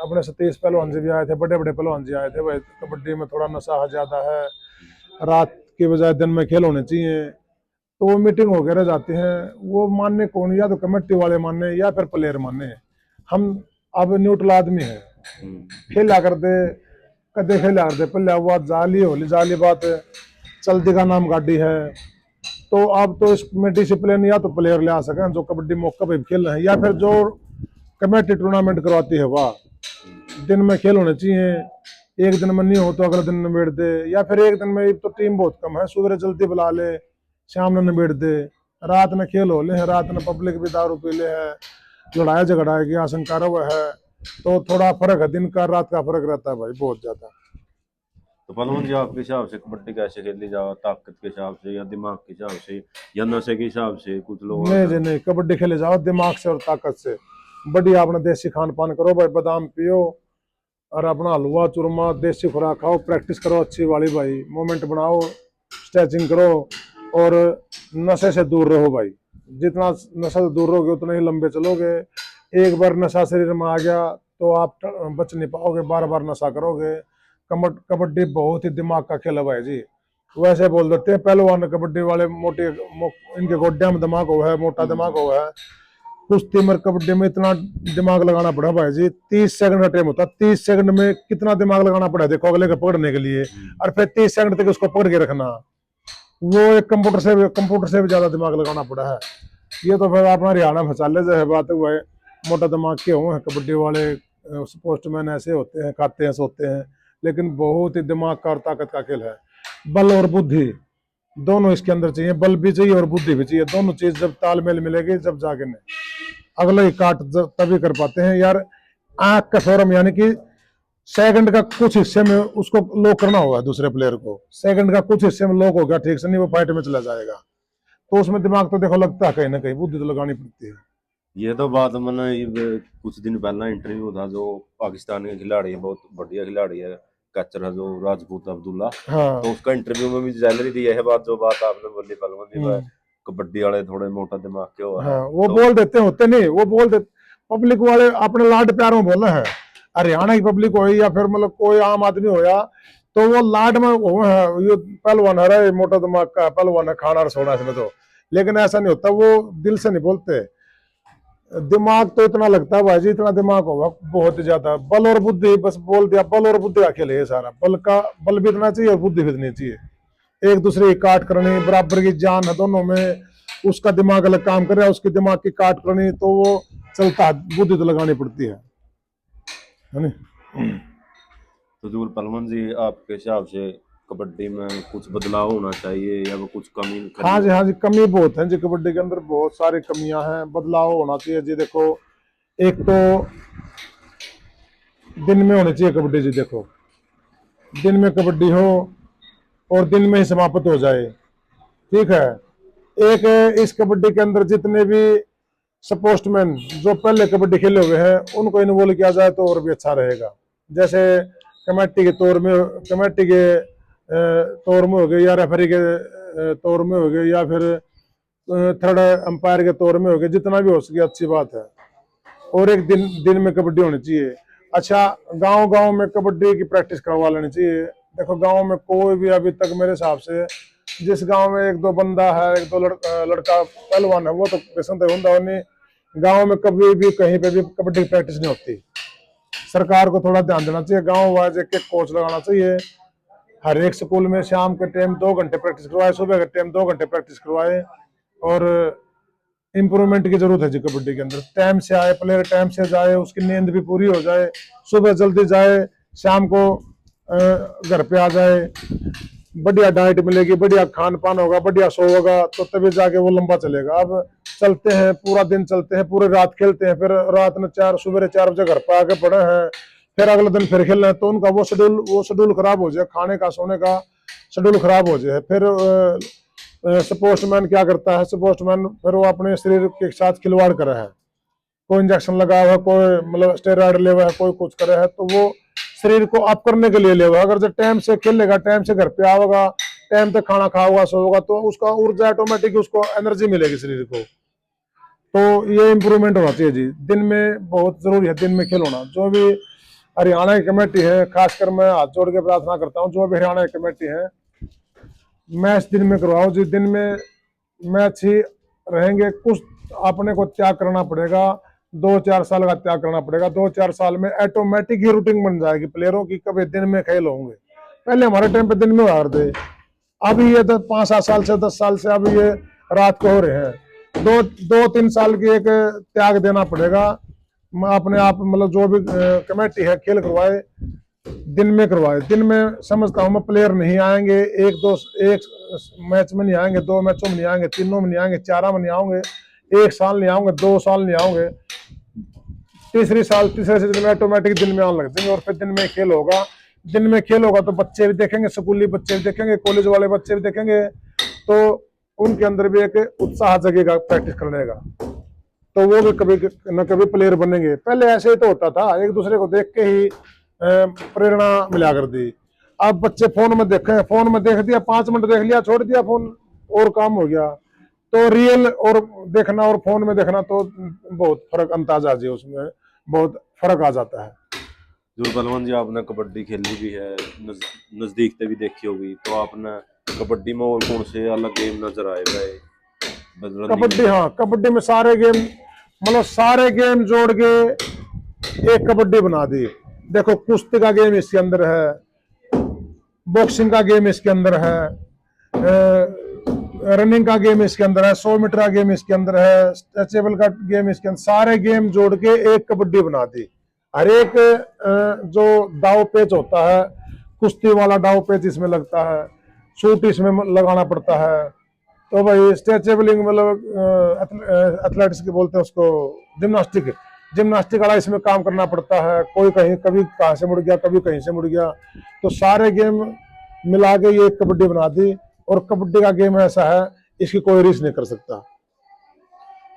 अपने सतीश पहलवान जी भी आए थे, बड़े बड़े पहलवान जी आए थे भाई। कबड्डी में थोड़ा नशा ज्यादा है, रात की बजाय दिन में खेल होने चाहिए। तो वो मीटिंग वगैरह जाते हैं, वो मानने कौन, या तो कमेटी वाले माने या फिर प्लेयर माने। हम अब न्यूट्रल आदमी है, खेला कर दे कदे खेला कर दे, पहले हुआ जाली होली जाली बात है, चलती का नाम गाड़ी है। तो अब तो इसमें डिसिप्लिन या तो प्लेयर ले आ सकें जो कबड्डी मौका पे खेल रहे हैं, या फिर जो कमेटी टूर्नामेंट करवाती है वाह दिन में खेल होने चाहिए। एक दिन में नहीं हो तो अगले दिन निबेड़ दे, या फिर एक दिन में तो टीम बहुत कम है, सुबह जल्दी बुला ले, शाम में निबेड़ दे, रात में खेल हो ले, रात में पब्लिक भी दारू पी ले है, लड़ाई झगड़ा की आशंका हुआ है। तो थोड़ा फर्क है, दिन का रात का फर्क रहता है भाई, बहुत ज्यादा। तो पहलवान जी आपके हिसाब से कबड्डी कैसे खेली जाओ, ताकत के हिसाब से या दिमाग के हिसाब से या नशे के हिसाब से? कुछ लोग नहीं जी नहीं, कबड्डी खेले जाओ दिमाग से और ताकत से। बढ़िया अपना देसी खान पान करो भाई, बादाम पियो और अपना हलवा चूरमा देसी खुराक खाओ, प्रैक्टिस करो अच्छी वाली भाई, मोमेंट बनाओ, स्ट्रेचिंग करो और नशे से दूर रहो भाई। जितना नशा से दूर रहोगे उतना ही लंबे चलोगे। एक बार नशा शरीर में आ गया तो आप बच नहीं पाओगे, बार बार नशा करोगे। कबड्डी बहुत ही दिमाग का खेल है भाई जी। वैसे बोल देते हैं पहलवान कबड्डी वाले मोटे इनके गोड्या में दिमाग हुआ है, मोटा दिमाग हुआ है। कुश्ती में कबड्डी में इतना दिमाग लगाना पड़ा भाई जी, 30 सेकंड का टाइम होता है, 30 सेकंड में कितना दिमाग लगाना पड़ा देखो अगले को पकड़ने के लिए, और फिर 30 सेकंड तक उसको पकड़ के रखना, वो एक कंप्यूटर से भी ज्यादा दिमाग लगाना पड़ा है। ये तो फिर अपना हरियाणा में चाले जो है बात हुआ है, मोटा दिमाग के हुए हैं कबड्डी वाले, पोस्टमैन ऐसे होते हैं, खाते हैं सोते हैं, लेकिन बहुत ही दिमाग का और ताकत का खेल है। बल और बुद्धि दोनों इसके अंदर चाहिए, बल भी चाहिए और बुद्धि भी चाहिए, दोनों चीज जब तालमेल मिलेगी जब जाके नहीं अगले ही काट तभी कर पाते हैं यार। आंख का फोरम यानी कि सेकंड का कुछ हिस्से में उसको लॉक करना होगा, दूसरे प्लेयर को सेकंड का कुछ हिस्से में लॉक हो गया ठीक से, नहीं वो फाइट में चला जाएगा। तो उसमें दिमाग तो देखो लगता है कहीं ना कहीं, बुद्धि तो लगानी पड़ती है। ये तो बात मैंने कुछ दिन पहला इंटरव्यू था, जो पाकिस्तान के खिलाड़ी है, बहुत बढ़िया खिलाड़ी है, कैचर है जो राजपूत अब्दुल्ला, हाँ तो उसका इंटरव्यू में भी जैलरी दी है बात, जो बात आपने बोली पहलवान जी, कबड्डी वाले थोड़े मोटा दिमाग के हो हाँ, है। वो तो बोल देते होते नहीं, वो बोल देते पब्लिक वाले अपने लाड प्यार में बोला है। हरियाणा की पब्लिक हो या फिर मतलब कोई आम आदमी होया तो वो लाड में वो है, ये पहलवान है रे, मोटा दिमाग का पहलवान है, खाना और सोना इसमें तो। लेकिन ऐसा नहीं होता, वो दिल से नहीं बोलते। दिमाग तो इतना लगता है भाई जी, इतना दिमाग होगा बहुत ही ज्यादा। बल और बुद्धि बस बोल दिया, बल और बुद्धि का खेल है ये सारा। बल भी इतना चाहिए और बुद्धि भी इतनी चाहिए। एक दूसरे की काट करनी, बराबर की जान है दोनों में, उसका दिमाग अलग काम कर रहा है, उसके दिमाग की काट करनी, तो वो चलता है, बुद्धि तो लगानी पड़ती है ना। तो जूल पहलवान जी आपके हिसाब से कबड्डी में कुछ बदलाव होना चाहिए या वो कुछ कमी हाँ जी, कमी बहुत है जी, कबड्डी के अंदर बहुत सारी कमियां हैं, बदलाव होना चाहिए जी। देखो एक तो दिन में होनी चाहिए कबड्डी जी, देखो दिन में कबड्डी हो और दिन में ही समाप्त हो जाए, ठीक है। एक इस कबड्डी के अंदर जितने भी स्पोर्ट्समैन जो पहले कबड्डी खेले हुए हैं उनको इन्वॉल्व किया जाए तो और भी अच्छा रहेगा। जैसे कमेटी के तौर में, कमेटी के तौर में हो गए, या रेफरी के तौर में हो गए, या फिर थर्ड अंपायर के तौर में हो गए, जितना भी हो सके अच्छी बात है। और एक दिन में कबड्डी होनी चाहिए। अच्छा, गांव में कबड्डी की प्रैक्टिस करवा लेनी चाहिए। देखो गांव में कोई भी अभी तक मेरे हिसाब से, जिस गांव में एक दो बंदा है, एक दो लड़का पहलवान है, वो तो पसंद है, गांव में कभी भी कहीं पे भी कबड्डी की प्रैक्टिस नहीं होती। सरकार को थोड़ा ध्यान देना चाहिए, गांव वाइज एक कोच लगाना चाहिए हर एक स्कूल में, शाम के टाइम 2 घंटे प्रैक्टिस करवाए, सुबह के टाइम 2 घंटे प्रैक्टिस करवाए। और इम्प्रूवमेंट की जरूरत है जी कबड्डी के अंदर। टाइम से आए प्लेयर, टाइम से जाए, उसकी नींद भी पूरी हो जाए, सुबह जल्दी जाए, शाम को घर पे आ जाए, बढ़िया डाइट मिलेगी, बढ़िया खान पान होगा, बढ़िया सो होगा, तो तभी जाके वो लंबा चलेगा। अब चलते हैं पूरा दिन, चलते हैं पूरी रात, खेलते हैं, फिर रात में सुबह 4 बजे घर पे आके पड़े हैं, फिर अगले दिन फिर खेलना है, तो उनका वो शेड्यूल खराब हो जाए, खाने का सोने का शेड्यूल खराब हो जाए। फिर स्पोर्ट्समैन क्या करता है, स्पोर्ट्समैन फिर वो अपने शरीर के साथ खिलवाड़ कर रहा है, कोई इंजेक्शन लगा हुआ है, कोई मतलब स्टेरॉइड ले हुआ है, कोई कुछ कर रहा है, तो वो शरीर को अप करने के लिए ले हुआ। अगर जब टाइम से खेलेगा, टाइम से घर पे आएगा, टाइम पे खाना खाओगा, सोएगा, तो उसका ऊर्जा ऑटोमेटिक, उसको एनर्जी मिलेगी शरीर को। तो ये इम्प्रूवमेंट होना चाहिए जी, दिन में बहुत जरूरी है, दिन में खेल होना। जो भी हरियाणा की कमेटी है, खासकर मैं हाथ जोड़ के प्रार्थना करता हूँ, जो भी हरियाणा की कमेटी है, मैच दिन में करवाओ, जिस दिन में मैच ही रहेंगे, कुछ अपने को त्याग करना पड़ेगा, 2-4 साल का त्याग करना पड़ेगा। 2-4 साल में ऑटोमेटिक ही रूटीन बन जाएगी प्लेयरों की, कभी दिन में खेल होंगे। पहले हमारे टाइम पे दिन में हार थे, अभी ये 5-7 साल से 10 साल से अब ये रात को हो रहे हैं। 2-3 साल की एक त्याग देना पड़ेगा अपने आप, मतलब जो भी कमेटी है खेल करवाए, दिन में करवाए। दिन में समझता हूँ मैं प्लेयर नहीं आएंगे, एक मैच में नहीं आएंगे, 2 मैचों में नहीं आएंगे, 3 में नहीं आएंगे, 4 में नहीं आएंगे, 1 साल नहीं आएंगे, 2 साल नहीं आएंगे, तीसरे सीजन में ऑटोमेटिक दिन में आने लग जाएंगे और फिर दिन में खेल होगा। दिन में खेल होगा तो बच्चे भी देखेंगे, स्कूली बच्चे भी देखेंगे, कॉलेज वाले बच्चे भी देखेंगे, तो उनके अंदर भी एक उत्साह जगेगा प्रैक्टिस करने का, तो वो भी कभी न कभी प्लेयर बनेंगे। पहले ऐसे ही तो होता था, एक दूसरे को देख के ही प्रेरणा मिला करती। अब बच्चे फोन में देखे, फोन में देख दिया, 5 मिनट देख लिया, छोड़ दिया फोन और काम हो गया। तो रियल और देखना और फोन में देखना तो बहुत फर्क, अंदाजा जी उसमें बहुत फर्क आ जाता है। जो पहलवान जी आपने कबड्डी खेली भी है, नजदीक से भी देखी होगी, तो आपने कबड्डी में और कौन से अलग गेम नजर आए भाई? कबड्डी, हाँ कबड्डी में सारे गेम, मतलब सारे गेम जोड़ के एक कबड्डी बना दी। देखो कुश्ती का गेम इसके अंदर है, बॉक्सिंग का गेम इसके अंदर है, रनिंग का गेम इसके अंदर है, 100 मीटर का गेम इसके अंदर है, स्ट्रेचेबल का गेम इसके अंदर, सारे गेम जोड़ के एक कबड्डी बना दी। हर एक जो दाव पेच होता है, कुश्ती वाला दाव पेच इसमें लगता है, शूट इसमें लगाना पड़ता है। तो भाई स्ट्रेचेबलिंग मतलब एथलेटिक्स के बोलते हैं उसको, जिम्नास्टिक, जिम्नास्टिक वाला इसमें काम करना पड़ता है। कोई कहीं कभी कहाँ से मुड़ गया, कभी कहीं से मुड़ गया, तो सारे गेम मिला के ये कबड्डी बना दी। और कबड्डी का गेम ऐसा है, इसकी कोई रीस नहीं कर सकता।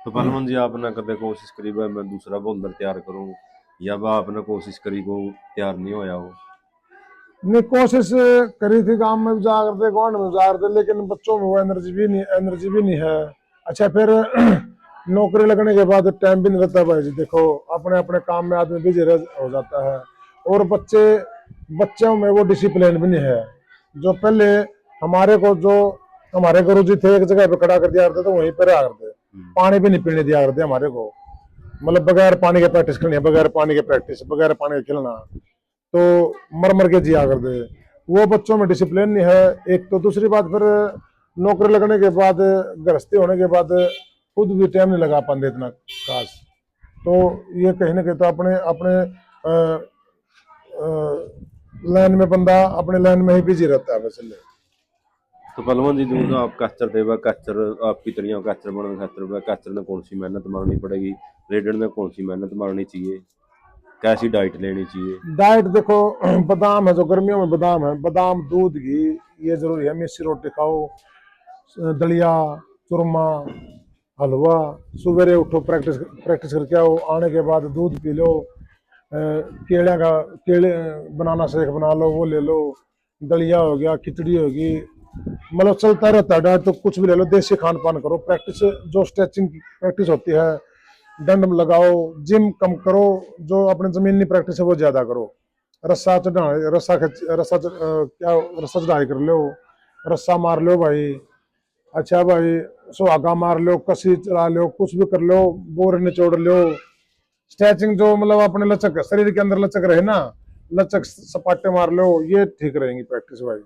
तो पहलवान जी आपने कभी कोशिश करी भाई मैं दूसरा बॉलर तैयार करूं, या वह आपने कोशिश करी को तैयार नहीं होया हो? नहीं, कोशिश करी थी, गांव में भी जा करते, ग्राउंड में जा करते, लेकिन बच्चों में वो एनर्जी भी नहीं है। अच्छा फिर नौकरी लगने के बाद टाइम भी नहीं रहता भाई जी। देखो अपने अपने काम में आदमी बिजी हो जाता है, और बच्चों में वो डिसिप्लिन भी नहीं है। जो पहले हमारे को, जो हमारे गुरु जी थे, एक जगह पे खड़ा कर दिया करते तो वहीं पर रहा करते, पानी भी नहीं पीने दिया करते हमारे को, मतलब बगैर पानी के प्रैक्टिस करनी है, बगैर पानी के प्रैक्टिस, बगैर पानी के खेलना, तो मर मर के जिया कर दे। वो बच्चों में डिसिप्लिन नहीं है एक तो। दूसरी बात फिर नौकरी लगने के बाद, गृहस्थी होने के बाद खुद भी टाइम नहीं लगा पाते इतना खास। तो ये कहीं ना कहीं तो अपने अपने लाइन में बंदा अपने लाइन में ही बिजी रहता है वैसे। तो पहलवान जी जो आप कैचर थे वह कैचर आपकी तरह कैचर बनने खातर वह कैचर ने कौन सी मेहनत मारनी पड़ेगी, रेडर ने कौन सी मेहनत मारनी चाहिए, कैसी डाइट लेनी चाहिए? डाइट देखो, बादाम है, जो गर्मियों में बादाम है, बादाम, दूध, घी, ये जरूरी है। मिस्सी रोटी खाओ, दलिया, चूरमा, हलवा, सवेरे उठो, प्रैक्टिस करके आओ, आने के बाद दूध पी लो, केले बनाना शेक बना लो, वो ले लो, दलिया हो गया, खिचड़ी होगी, मतलब चलता रहता है डाइट। तो कुछ भी ले लो, देसी खान पान करो, प्रैक्टिस जो स्ट्रेचिंग प्रैक्टिस होती है, दंड लगाओ, जिम कम करो, जो अपने जमीनी प्रैक्टिस है वो ज्यादा करो, रस्सा चढ़ाई, रस्सा चढ़ाई कर लो, रस्सा मार लो भाई, अच्छा भाई सुहागा मार लो, कसी चला लो, कुछ भी कर लो, बोर निचोड़ लो। स्ट्रेचिंग जो मतलब अपने लचक, शरीर के अंदर लचक रहे ना, लचक सपाटे मार लो, ये ठीक रहेंगी प्रैक्टिस भाई।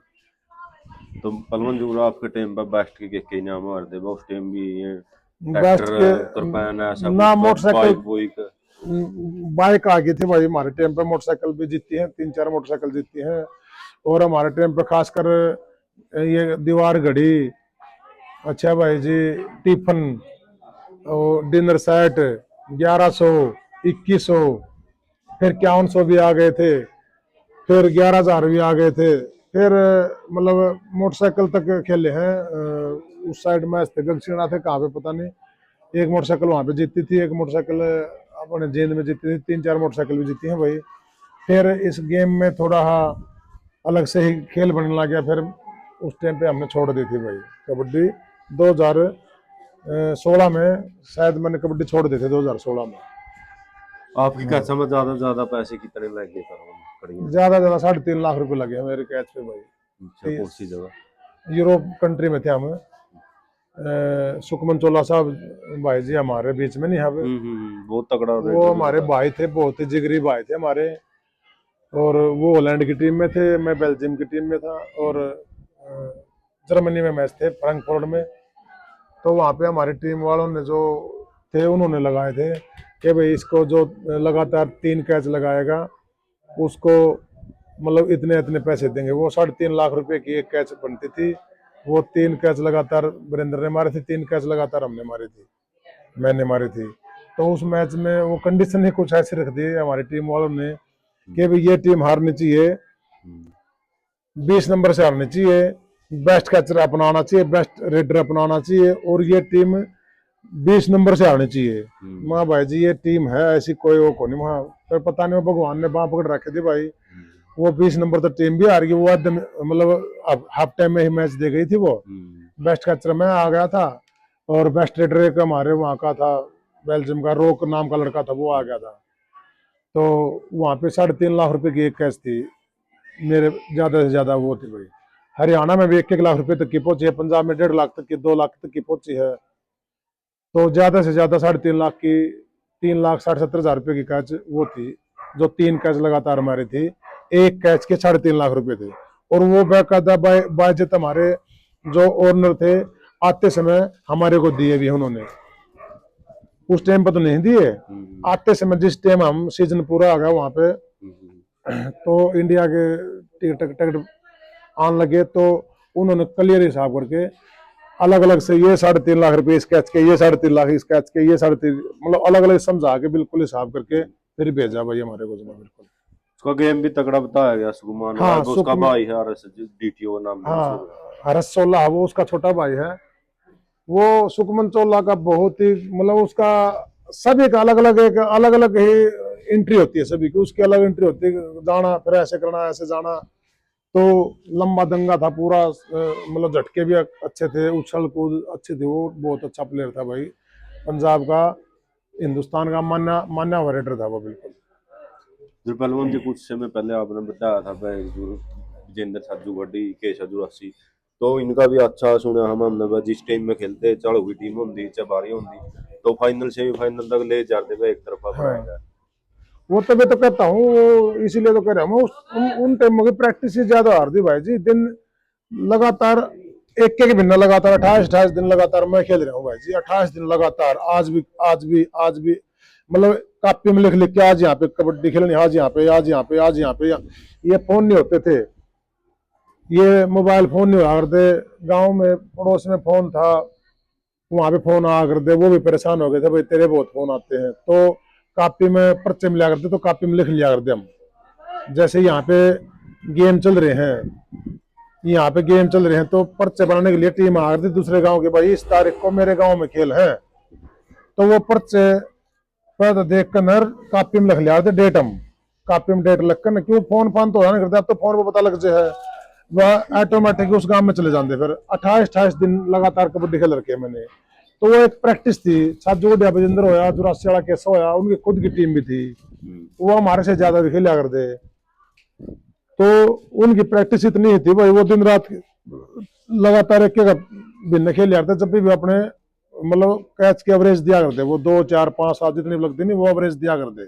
तो पहलवान जो आपके टाइम पर बेस्ट के इनाम मार दे उस टाइम भी ये बेस्ट ट्रैक्टर के तुरपान ऐसा ना, कुछ मोटरसाइकिल, बाइक बुइक? बाइक आ गई थी भाई हमारे टाइम पे, मोटरसाइकिल भी जीती है, 3-4 मोटरसाइकिल जीती है। और हमारे टाइम पे खासकर ये दीवार घड़ी, अच्छा भाई जी, टिफिन और डिनर सेट, 1100, 2100, फिर 5100 भी आ गए थे, फिर 11,000 भी आ गए थे। फिर मतलब मोटरसाइकिल तक खेले हैं। उस साइड मैच थे, गगसीना थे कहाँ पे पता नहीं, एक मोटरसाइकिल वहां पे जीती थी, एक मोटरसाइकिल अपने जींद में जीती थी, 3-4 मोटरसाइकिल भी जीती हैं भाई। फिर इस गेम में थोड़ा अलग से ही खेल बनने लग गया, फिर उस टाइम पे हमने छोड़ दी थी भाई कबड्डी। 2016 में शायद मैंने कबड्डी छोड़ दी थी, 2016 में। आपकी कैसा में ज्यादा पैसे कितने लग गए पहलवान कड़ियाँ? ज्यादा 3.5 लाख रुपए लगे हैं मेरे कैच पे भाई। अच्छा, कौन सी जगह? यूरोप कंट्री में थे हम। सुखमन चोला साहब भाई जी हमारे बीच में नहीं है अब। बहुत तगड़ा वो रेडर हमारे था। भाई थे, बहुत ही जिगरी भाई थे हमारे। और वो हॉलैंड की टीम में थे, मैं बेल्जियम की टीम में था। और जर्मनी में मैच थे फ्रैंकफर्ट में। तो वहाँ पे हमारी टीम वालों ने जो थे उन्होंने लगाए थे कि भाई इसको जो लगातार 3 कैच लगाएगा उसको मतलब इतने इतने पैसे देंगे। वो 3.5 लाख रुपए की एक कैच बनती थी। वो 3 कैच लगातार वीरेंद्र ने मारे थे, 3 कैच लगातार हमने मारी थी, मैंने मारी थी। तो उस मैच में वो कंडीशन ही कुछ ऐसी रख दी हमारी टीम वालों ने कि भाई ये टीम हारनी चाहिए, 20 नंबर से हारनी चाहिए, बेस्ट कैचर अपनाना चाहिए, बेस्ट रेडर अपनाना चाहिए, और ये टीम 20 नंबर से हारनी चाहिए। माँ भाई जी ये टीम है ऐसी कोई वो को नहीं वहाँ पर, पता नहीं वो भगवान ने बाँ पकड़ रखे थी भाई। वो 20 नंबर तो टीम भी हार गई। वो मतलब हाफ टाइम में ही मैच दे गई थी वो। बेस्ट कैचर में आ गया था, और बेस्ट रेडर एक हमारे वहाँ का था, बेल्जियम का रोक नाम का लड़का था, वो आ गया था। तो वहाँ पे 3.5 लाख रुपए की एक कैच थी मेरे, ज्यादा से ज्यादा वो थी भाई। हरियाणा में भी 1-1 लाख रुपए तक की पहुंची है, पंजाब में 1.5 लाख तक की, 2 लाख तक की पहुंची है। तो ज्यादा से ज्यादा 3.5 लाख की, 3,60,70,000 रुपए की कैच वो थी, जो 3 कैच लगातार मारी थी। एक कैच के 3.5 लाख रुपए थे। और वो बाकायदा बायजत हमारे जो ओनर थे आते समय हमारे को दिए भी उन्होंने, उस टाइम पर तो नहीं दिए। आते समय जिस टाइम हम सीजन पूरा आ गया वहां पे, तो इंडिया के टिकट टिकट आने लगे, तो उन्होंने क्लियर हिसाब करके अलग अलग से ये 3.5 लाख रुपए इस कैच के, ये 3.5 लाख इस कैच के, ये 3.5 मतलब अलग अलग समझा के बिल्कुल हिसाब करके फिर भेजा भाई हमारे को जमा बिल्कुल। उसका गेम भी तगड़ा बताया गया सुकुमान, हाँ उसका सुकमा, भाई है आरएस डीटीओ नाम से हाँ मशहूर है। हरस चोला वो उसका छोटा भाई है। वो सुकमन चोला का बहुत ही मतलब उसका सभी का अलग अलग एक अलग अलग ही एंट्री होती है, सभी की उसकी अलग एंट्री होती है। जाना फिर ऐसे करना ऐसे जाना, तो लंबा दंगा था पूरा। मतलब झटके भी अच्छे थे, उछल कूद अच्छी थी। वो बहुत अच्छा प्लेयर था भाई, पंजाब का, हिंदुस्तान का मान्या मान्या हुआ रेडर था वो बिल्कुल। फिर पहलवान जी कुछ समय पहले आपने बताया था भाई विजेंद्र छाजूगढ़ी के छजूरासी, तो इनका भी अच्छा सुना हमने भाई, जिस टीम में खेलते चढ़ हुई टीम होंगी चाहे भारी होंगी, तो फाइनल सेमीफाइनल तक ले जाते भाई एक तरफा हाँ बनाएगा। वो तो मैं तो कहता हूँ, वो इसीलिए तो कह रहा हूँ उन टाइमों की प्रैक्टिस से ज्यादा हार दी भाई जी। दिन लगातार एक एक महीना लगातार 28-28 दिन लगातार मैं खेल रहा हूँ भाई जी, 28 दिन लगातार। आज भी मतलब कापी में लिख लिख के आज यहाँ पे कबड्डी खेलनी, आज यहाँ पे, आज यहाँ पे, आज यहाँ पे। ये फोन नहीं होते थे, ये मोबाइल फोन नहीं हुआ करते। गाँव में पड़ोस में फोन था, वहां पे फोन आ करते, वो भी परेशान हो गए थे भाई तेरे बहुत फोन आते हैं। तो कापी में पर्चे मिला करते, तो कापी में लिख लिया करते हम। जैसे यहाँ पे गेम चल रहे हैं, यहाँ पे गेम चल रहे हैं, तो पर्चे बनाने के लिए टीम आ करती दूसरे गांव के, भाई इस तारीख को मेरे गांव में खेल है। तो वो पर्चे पहले देख कर नर कापी में लिख लिया करते, डेट हम कापी में डेट लिख कर न, क्यों फोन फान तो होना नहीं करता, अब तो फोन पे पता लग जाए है। वह ऑटोमेटिक उस गांव में चले जाते। फिर 28-28 दिन लगातार कबड्डी खेल रखी है मैंने। तो वो एक प्रैक्टिस थी। छाजूगढ़िया बजेंद्र होया, चौरासी वाला कैसा होया, उनकी खुद की टीम भी थी, वो हमारे से ज्यादा भी खेला करते। तो उनकी प्रैक्टिस इतनी ही थी भाई, वो दिन रात लगातार एक एक भिन्न खेल करते। जब भी अपने मतलब कैच की एवरेज दिया करते, वो 2 4 5 7 जितनी भी लगती नहीं, वो एवरेज दिया करते।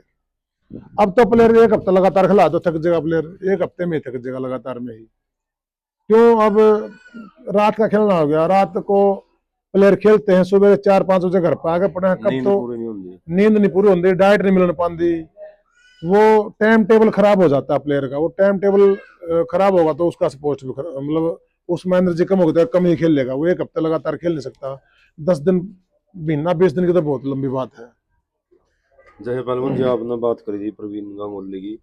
अब तो प्लेयर एक हफ्ता लगातार खिला दो थक जाएगा, प्लेयर एक हफ्ते में ही थक जाएगा लगातार में ही। क्यों, अब रात का खेलना हो गया, रात को प्लेयर खेलते हैं, सुबह 4-5 बजे घर पे आके पड़े हैं, कब नींद तो पूरी नहीं होती। नींद नहीं पूरी होती, डाइट नहीं मिलने पाती। वो टाइम टेबल खराब हो जाता है प्लेयर का। वो टाइम टेबल खराब होगा तो उसका स्पोर्ट्स भी मतलब उसमें एनर्जी कम होगी तो कम ही खेल लेगा। वो एक हफ्ते लगातार खेल नहीं सकता, 10 दिन, महीना 20 दिन की तो बहुत लंबी बात है। जैसे पहलवान जी आपने बात करी थी प्रवीण गांगुली की,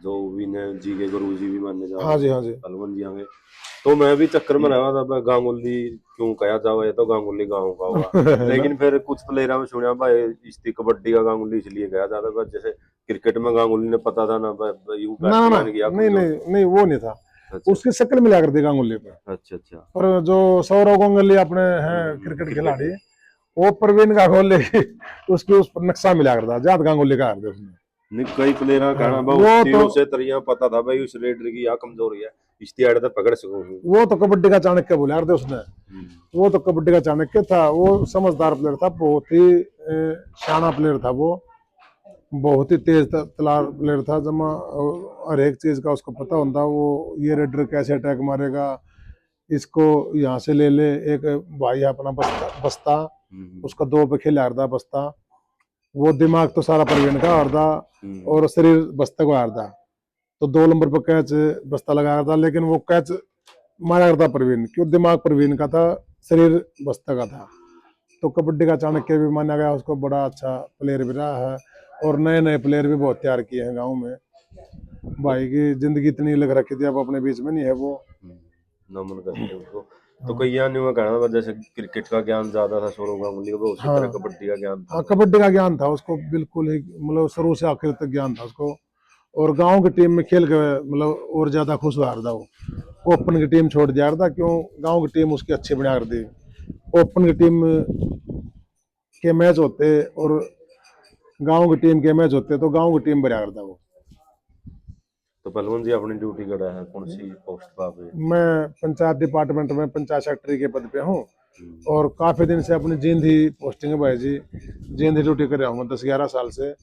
जो विनय जी के गुरु जी भी माने जा हाँ जी, हाँ जी। पहलवान जी आगे, तो मैं भी चक्कर में रहा था भाई गांगुली क्यों कहा जाओ, ये तो गांगुली गाँव का होगा। लेकिन फिर कुछ प्लेयर में सुना भाई इस कबड्डी का गांगुली इसलिए कहा जाता है, जैसे क्रिकेट में गांगुली ने पता था ना भाई यूं ना ना बैट्समैन गया नहीं कमजोर। नहीं नहीं, वो नहीं था। अच्छा उसकी शक्ल मिला कर दी गांगुली पे। अच्छा अच्छा। और जो सौरव गांगुली अपने हैं क्रिकेट क्रिकेट खिलाड़ी, वो प्रवीण गांगुली उसके उस पर नक्शा मिला करता, जात गांगुली का उसने। नहीं कई प्लेयर का हाँ, कहना भाई उस वो तो तीरों से तरिया पता था भाई उस रेडर की या कमजोरी है, इश्तिहाड़ तो पकड़ सकूं। वो तो कबड्डी का चाणक्य बोला यार दे उसने, वो तो कबड्डी का चाणक्य था, वो समझदार प्लेयर था, बहुत ही शाना प्लेयर था वो, बहुत ही तेज तलार प्लेयर था। जमा हर एक चीज का उसको पता होता, वो ये रेडर कैसे अटैक मारेगा, इसको यहाँ से ले ले। एक भाई है अपना बस्ता, उसका 2 पे खेल हारदा बस्ता, वो दिमाग तो सारा प्रवीण का हारदा और शरीर बस्ते को हारदा। तो 2 नंबर पर कैच बस्ता लगाया था, लेकिन वो कैच मारा करता प्रवीण, क्यों दिमाग प्रवीण का था, शरीर बस्ता का था। तो कबड्डी का चाणक्य भी माना गया उसको, बड़ा अच्छा प्लेयर भी रहा है, और नए नए प्लेयर भी बहुत तैयार किए हैं गाँव में। भाई की जिंदगी इतनी लग रखी थी, अब अपने बीच में नहीं है वो। नमन करते हैं उनको। तो कई यहाँ नहीं हुआ कहना, जैसे क्रिकेट का ज्ञान ज्यादा था सौरव गांगुली को, उसी तरह कबड्डी का ज्ञान था। हाँ, कबड्डी का ज्ञान था उसको, बिल्कुल ही, मतलब शुरू से आखिर तक ज्ञान था उसको। और गांव की टीम में खेल के मतलब और ज्यादा खुश हुआ था वो। ओपन की टीम छोड़ दिया था, क्यों, गांव की टीम उसकी अच्छी बना कर दी। ओपन की टीम के मैच होते और गांव की टीम के मैच होते, तो गांव की टीम बना करता वो। तो पहलवान जी अपनी ड्यूटी कर रहा है, कौन सी पोस्ट पे? मैं पंचायत डिपार्टमेंट में पंचायत सेक्रेटरी के पद पे हूँ, और काफी दिन से अपनी जींद ही पोस्टिंग है भाई जी, जींद ही ड्यूटी कर रहा हूँ 10-11 साल से।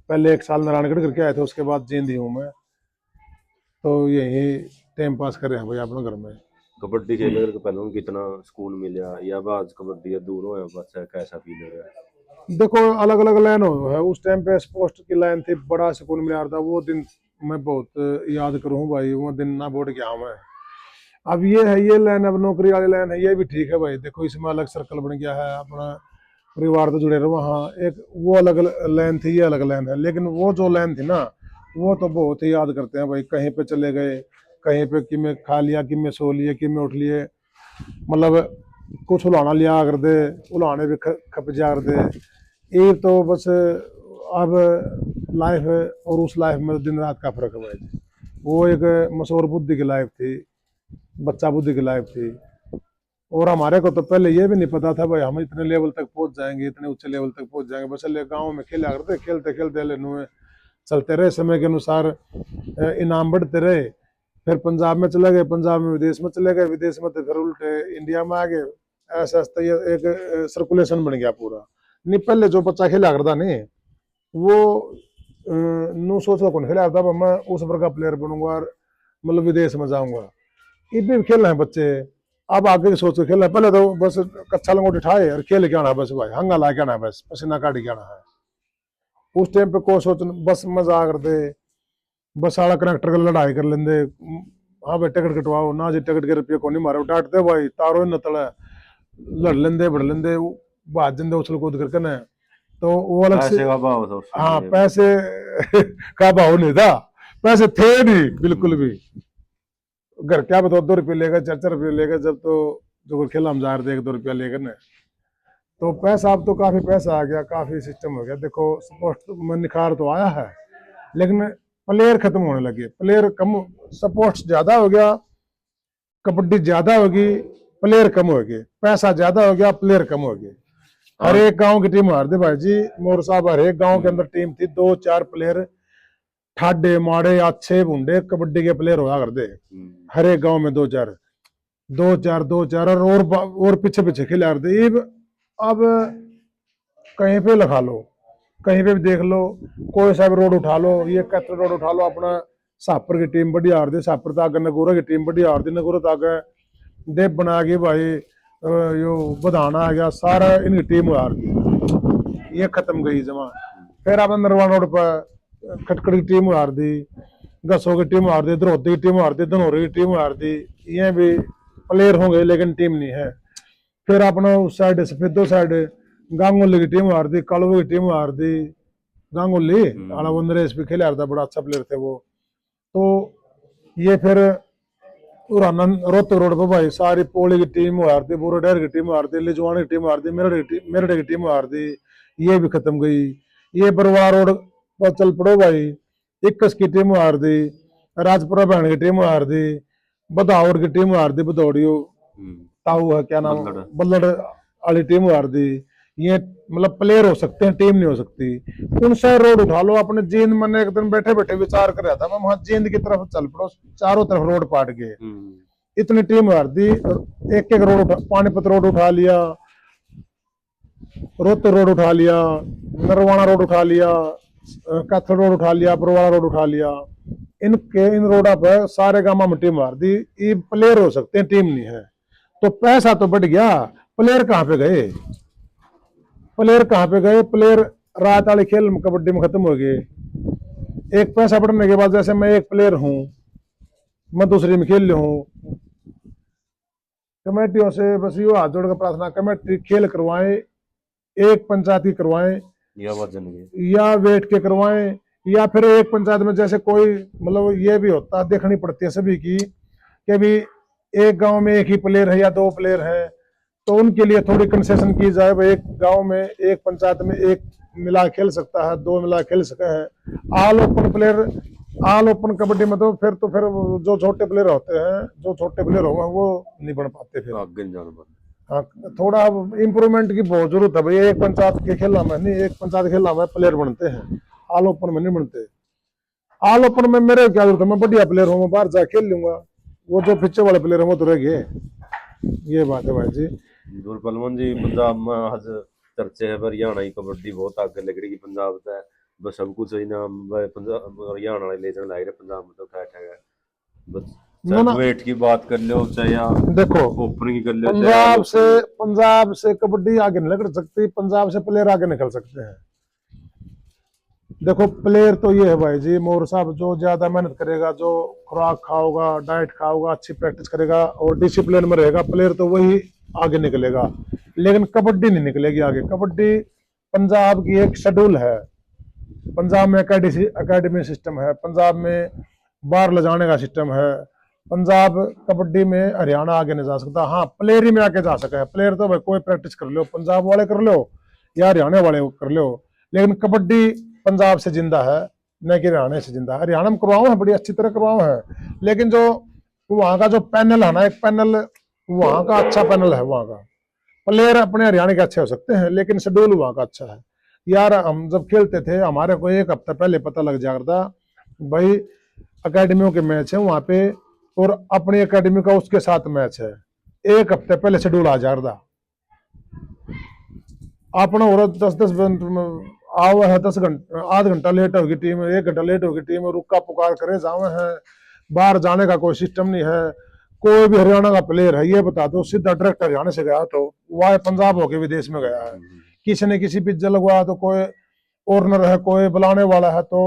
पहले 1 साल नारायणगढ़ करके आए थे, उसके बाद जींद ही हूँ मैं। तो यही टाइम पास कर रहे हैं भाई अपने घर में। कबड्डी खेल कर पहलवान कितना सुकून मिला, या आज कबड्डी दूर हो बस कैसा फील हो रहा है? देखो अलग अलग लाइन हो है, उस टाइम पे स्पोर्ट्स की लाइन थी, बड़ा सुकून मिला था वो दिन, मैं बहुत याद करूँ भाई, वो दिन ना बोट गया मैं। अब ये है, ये लाइन अब नौकरी वाली लाइन है, ये भी ठीक है भाई। देखो इसमें अलग सर्कल बन गया है, अपना परिवार तो जुड़े रहो। वहाँ एक वो अलग लाइन थी, ये अलग लाइन है, लेकिन वो जो लाइन थी ना, वो तो बहुत ही याद करते हैं भाई। कहीं पे चले गए, कहीं पे कि में खा लिया, कि में सो लिए, कि में उठ लिए, मतलब कुछ उलाना लिया कर दे, उलाने भी खप जा कर दे। ये तो बस अब लाइफ है, और उस लाइफ में दिन रात का फर्क है भाई। वो एक मशहूर बुद्धि की लाइफ थी, बच्चा बुद्धि की लाइफ थी। और हमारे को तो पहले ये भी नहीं पता था भाई हम इतने लेवल तक पहुंच जाएंगे, इतने ऊंचे लेवल तक पहुंच जाएंगे। बस गाँव में खेला करते, खेलते खेलते लेनुए चलते रहे, समय के अनुसार इनाम बढ़ते रहे। फिर पंजाब में चले गए, पंजाब में विदेश में चले गए, विदेश में तो फिर उल्टे इंडिया में आ गए। ऐसा ऐसा ये एक सर्कुलेशन बन गया पूरा। नहीं पहले जो बच्चा खेला करता नहीं, वो नू सोच कौन खेला करता मैं उस वर्ग का प्लेयर बनूंगा और मतलब विदेश में जाऊंगा। ये भी खेलना है बच्चे, अब आगे की सोच के खेलना है। पहले तो बस कच्चा लंगोट उठाए और खेल के आना, बस भाई हंगा ला के आना, बस पसीना काट के आना है। उस टाइम पे को सोच, बस मजा कर दे, बस सारा कनेक्टर का लड़ाई कर लेंगे। हाँ भाई टिकट कटवाओ ना जी, टिकट के रुपये को नहीं मारो, डांटते भाई तारो नतल लड़ लेंदे बढ़ लेंदे, भाज देंगे उछल कूद करके न। तो वो अलग से, पैसे का भाव था उस हाँ समय। पैसे का भाव नहीं था, पैसे थे नहीं बिल्कुल भी। घर क्या बताओ, 2 रुपये लेकर 4-4 रुपये लेकर, जब तो जो खेला हम जा रहे थे 1-2 रुपया लेकर न। तो पैसा, अब तो काफी पैसा आ गया, काफी सिस्टम हो गया। देखो स्पोर्ट्स में निखार तो आया है, लेकिन प्लेयर खत्म होने लगे, प्लेयर कम, स्पोर्ट्स ज्यादा हो गया, कबड्डी ज्यादा होगी, प्लेयर कम हो गए। पैसा ज्यादा हो गया, प्लेयर कम हो गए। हर एक गांव की टीम हार दे भाई जी, मोर साहब हर एक गांव के अंदर टीम थी, 2-4 प्लेयर ठाडे माड़े अच्छे बूंदे कबड्डी के प्लेयर होया करते। हर एक गांव में 2-4 2-4 और पीछे पीछे खिला करते। अब कहीं पे लगा लो, कहीं पे भी देख लो, कोई सा भी रोड उठा लो, ये कत्र रोड उठा लो, अपना सापर की टीम बढ़िया हार दी, सापर तक नगोरा की टीम बढ़िया हार दी, नगोरा तक देव बना गई भाई, यो बधाना आ गया, सारा इनकी टीम हार दी, ये खत्म गई जमा। फिर अब नरवा रोड पर खटखड़ की टीम हार दी, गसो की टीम हार दी, धरोती की टीम हार दी, धनौरी की टीम हार दी। ये भी प्लेयर होंगे लेकिन टीम नहीं है। फिर अपना उस साइड सफेदो साइड गांगुली की टीम हार दी, कालू की टीम हार दी। गांगुली आला वो नरेश भी खेला था, बड़ा अच्छा प्लेयर थे वो। तो ये फिर रोहतक रोड पर भाई सारी पोली की टीम हार दी, बोरोडैर की टीम हार दी, लिजवानी की टीम हार दी, मेरठ की टीम हार दी, ये भी खत्म गई। ये बरवा रोड पर चल पड़ो भाई, 21 की टीम हार दी, राजपुरा बहन की टीम हार दी, बदाउड़ की टीम हार दी, बदौड़ियो ताऊ है क्या नाम, बल्लड़ वाली टीम हार दी। ये मतलब प्लेयर हो सकते हैं, टीम नहीं हो सकती। उनसे रोड उठा लो अपने जींद। मैंने एक दिन बैठे बैठे विचार कर रहा था, मैं वहां जींद की तरफ चल पड़ो, चारों तरफ रोड पाट गए, इतनी टीम हार दी। एक एक रोड उठा, पानीपत रोड उठा लिया, रोहतक रोड उठा लिया, नरवाना रोड उठा लिया, कैथल रोड उठा लिया, बरवाड़ा रोड उठा लिया। इन रोडा पर सारे गांव में टीम हार दी। ये प्लेयर हो सकते हैं, टीम नहीं है। तो पैसा तो बढ़ गया, प्लेयर कहाँ पे गए? प्लेयर कहाँ पे गए? प्लेयर रात वाले खेल में, कबड्डी में खत्म हो गए। एक पैसा बढ़ने के बाद, जैसे मैं एक प्लेयर हूं, मैं दूसरे में खेल रहा हूँ, कमेटियों से बस यो हाथ जोड़ कर प्रार्थना, कमेटी खेल करवाएं, एक पंचायत की करवाएं या वजन के या वेट के करवाएं, या फिर एक पंचायत में जैसे कोई मतलब ये भी होता, देखनी पड़ती है सभी की कि भी एक गांव में एक ही प्लेयर है या दो प्लेयर है, तो उनके लिए थोड़ी कंसेशन की जाए। भाई एक गांव में, एक पंचायत में एक मिला खेल सकता है, दो मिला खेल सके है। All open player, all open kabaddi में तो फिर जो छोटे प्लेयर होते हैं, जो छोटे प्लेयर हो वो नहीं बन पाते फिर आगे जाना पड़ता। हाँ, थोड़ा इम्प्रूवमेंट की बहुत जरूरत है भाई। एक पंचायत के खेला में नहीं, एक पंचायत के खेला में प्लेयर बनते हैं, ऑल ओपन में नहीं बनते। ऑल ओपन में मेरे क्या जरूरत है, मैं बढ़िया प्लेयर हूँ, मैं बाहर जा खेल लूंगा। वो जो पीछे वाले प्लेयर है वो तो रह गए। ये बात है भाई जी। दुर्पलवन जी, पंजाब में आज चर्चे है पर हरियाणा की कबड्डी बहुत आगे लग रही है। पंजाब से बस सब कुछ ही ना पंजाब हरियाणा वाले ले जाने लग रहे, पंजाब में तो ठहर है बस। चाहे वेट की बात कर लो, चाहे देखो ओपन की कर लो, पंजाब से कबड्डी आगे नहीं निकल सकती, पंजाब से प्लेयर आगे निकल सकते हैं। देखो प्लेयर तो ये है भाई जी, मोर साहब, जो ज्यादा मेहनत करेगा, जो खुराक खाओगा, डाइट खाओगा, अच्छी प्रैक्टिस करेगा और डिसिप्लिन में रहेगा, प्लेयर तो वही आगे निकलेगा। लेकिन कबड्डी नहीं निकलेगी आगे। कबड्डी पंजाब की एक शेड्यूल है। पंजाब में एकेडमी सिस्टम है, पंजाब में बाहर ले जाने का सिस्टम है। पंजाब कबड्डी में हरियाणा आगे नहीं जा सकता। हाँ, प्लेयर ही में आगे जा सका है। प्लेयर तो भाई कोई प्रैक्टिस कर लो, पंजाब वाले कर लो या हरियाणा वाले कर लो, लेकिन कबड्डी पंजाब से जिंदा है, न कि हरियाणा से जिंदा है। हरियाणा में करवाओ है, बड़ी अच्छी तरह करवाओ है, लेकिन जो वहां का जो पैनल है ना, एक पैनल वहां का अच्छा पैनल है। वहां का प्लेयर अपने हरियाणा के अच्छे हो सकते हैं, लेकिन शेड्यूल वहां का अच्छा है। यार हम जब खेलते थे, हमारे को एक हफ्ता पहले पता लग जाता भाई अकेडमियों के मैच है वहां पे, और अपनी एकेडमी का उसके साथ मैच है, एक हफ्ते पहले शेड्यूल आ जाता। अपना और 10-10 आवे है, 10 घंटा, आध घंटा लेट होगी टीम, 1 घंटा लेट होगी टीम, रुका पुकार करे जावे है। बाहर जाने का कोई सिस्टम नहीं है। कोई भी हरियाणा का प्लेयर है, ये बता दो, सीधा डायरेक्ट हरियाणा से गया तो वह पंजाब होके विदेश में गया है। किसी ने किसी पिज्जा लगवाया तो कोई ओनर है, कोई बुलाने वाला है तो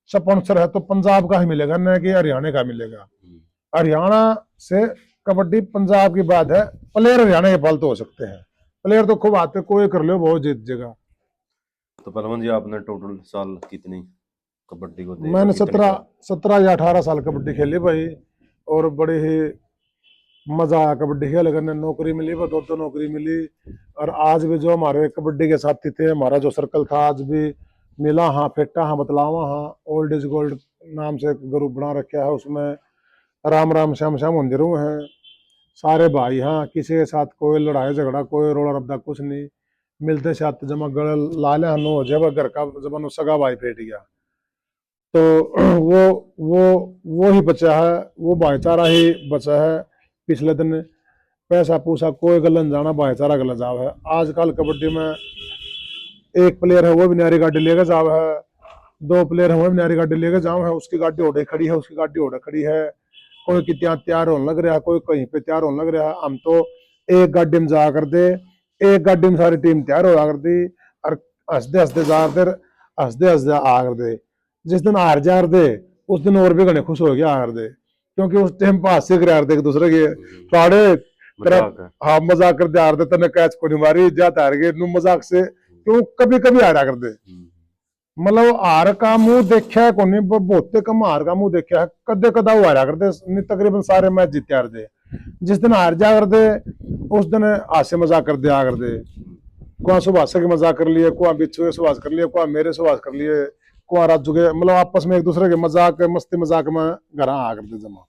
स्पॉन्सर है, तो पंजाब का ही मिलेगा, न कि हरियाणा का मिलेगा। हरियाणा से कबड्डी पंजाब की बात है, प्लेयर हरियाणा के फालतू हो सकते हैं। प्लेयर तो खूब आते, कोई कर लो बहुत जीत जगह। तो पहलवान जी, आपने टोटल साल कितनी कबड्डी को देखा? मैंने 17 या 18 साल कबड्डी खेली भाई, और बड़े ही मजा आया कबड्डी खेल करने। नौकरी मिली, वो 2 नौकरी मिली, और आज भी जो हमारे कबड्डी के साथी थे, हमारा जो सर्कल था आज भी मिला। हाँ, फेटा, हाँ बतलावा, हाँ ओल्ड इज गोल्ड नाम से ग्रुप बना रखा है, उसमें राम राम श्याम श्याम मंदिर हैं सारे भाई। हाँ, किसी के साथ कोई लड़ाई झगड़ा, कोई रोड़ा रद्दा कुछ नहीं। मिलते साथ जमा गले लाले हनो हो जाए, घर का जब सगा भाई फेट गया तो वो ही बचा है, वो भाईचारा ही बचा है। पिछले दिन पैसा पूसा कोई गलन जाना, भाईचारा गला जाव है। आजकल कबड्डी में एक प्लेयर है वो भी नारी गाड़ी लेकर जाव है, 2 प्लेयर है वो भी नारी गाड़ी लेकर जाव है, उसकी गाड़ी ओढ़े खड़ी है, उसकी गाड़ी ओढ़े खड़ी है। कोई कि तैयार होने लग रहा है, कोई कहीं पे तैयार होने लग रहा है। हम तो एक गाड़ी में जा कर दे, एक गाड़ी में सारी टीम तैयार हो कर दी, और हंसते हंसते जा कर दे, हंसते हंसते आ कर दे। जिस दिन हार जा दे उस दिन और भी घने खुश हो गया आ कर दे, क्योंकि उस टाइम पास से गिरा दे एक दूसरे के फाड़े। हाँ, मजाक कर दे, हार दे तने कैच को नहीं मारी, जाता हार गए मजाक से, क्यों कभी कभी हारा कर दे। मतलब हार का मुंह देखा है कोनी, बहुते कम हार का मुंह देखा है, कदे कदा वो हारा कर दे, तकरीबन सारे मैच जीते हार दे। जिस दिन हार जा कर दे उस दिन हास्य मजाक कर दे आ कर दे, को सुभाष के मजाक कर लिए, को बिच्छू के सुभाष कर लिए, को मेरे सुभाष कर लिए, को राजू के, मतलब आपस में एक दूसरे के मजाक मस्ती मजाक में घर आ कर दे जमा।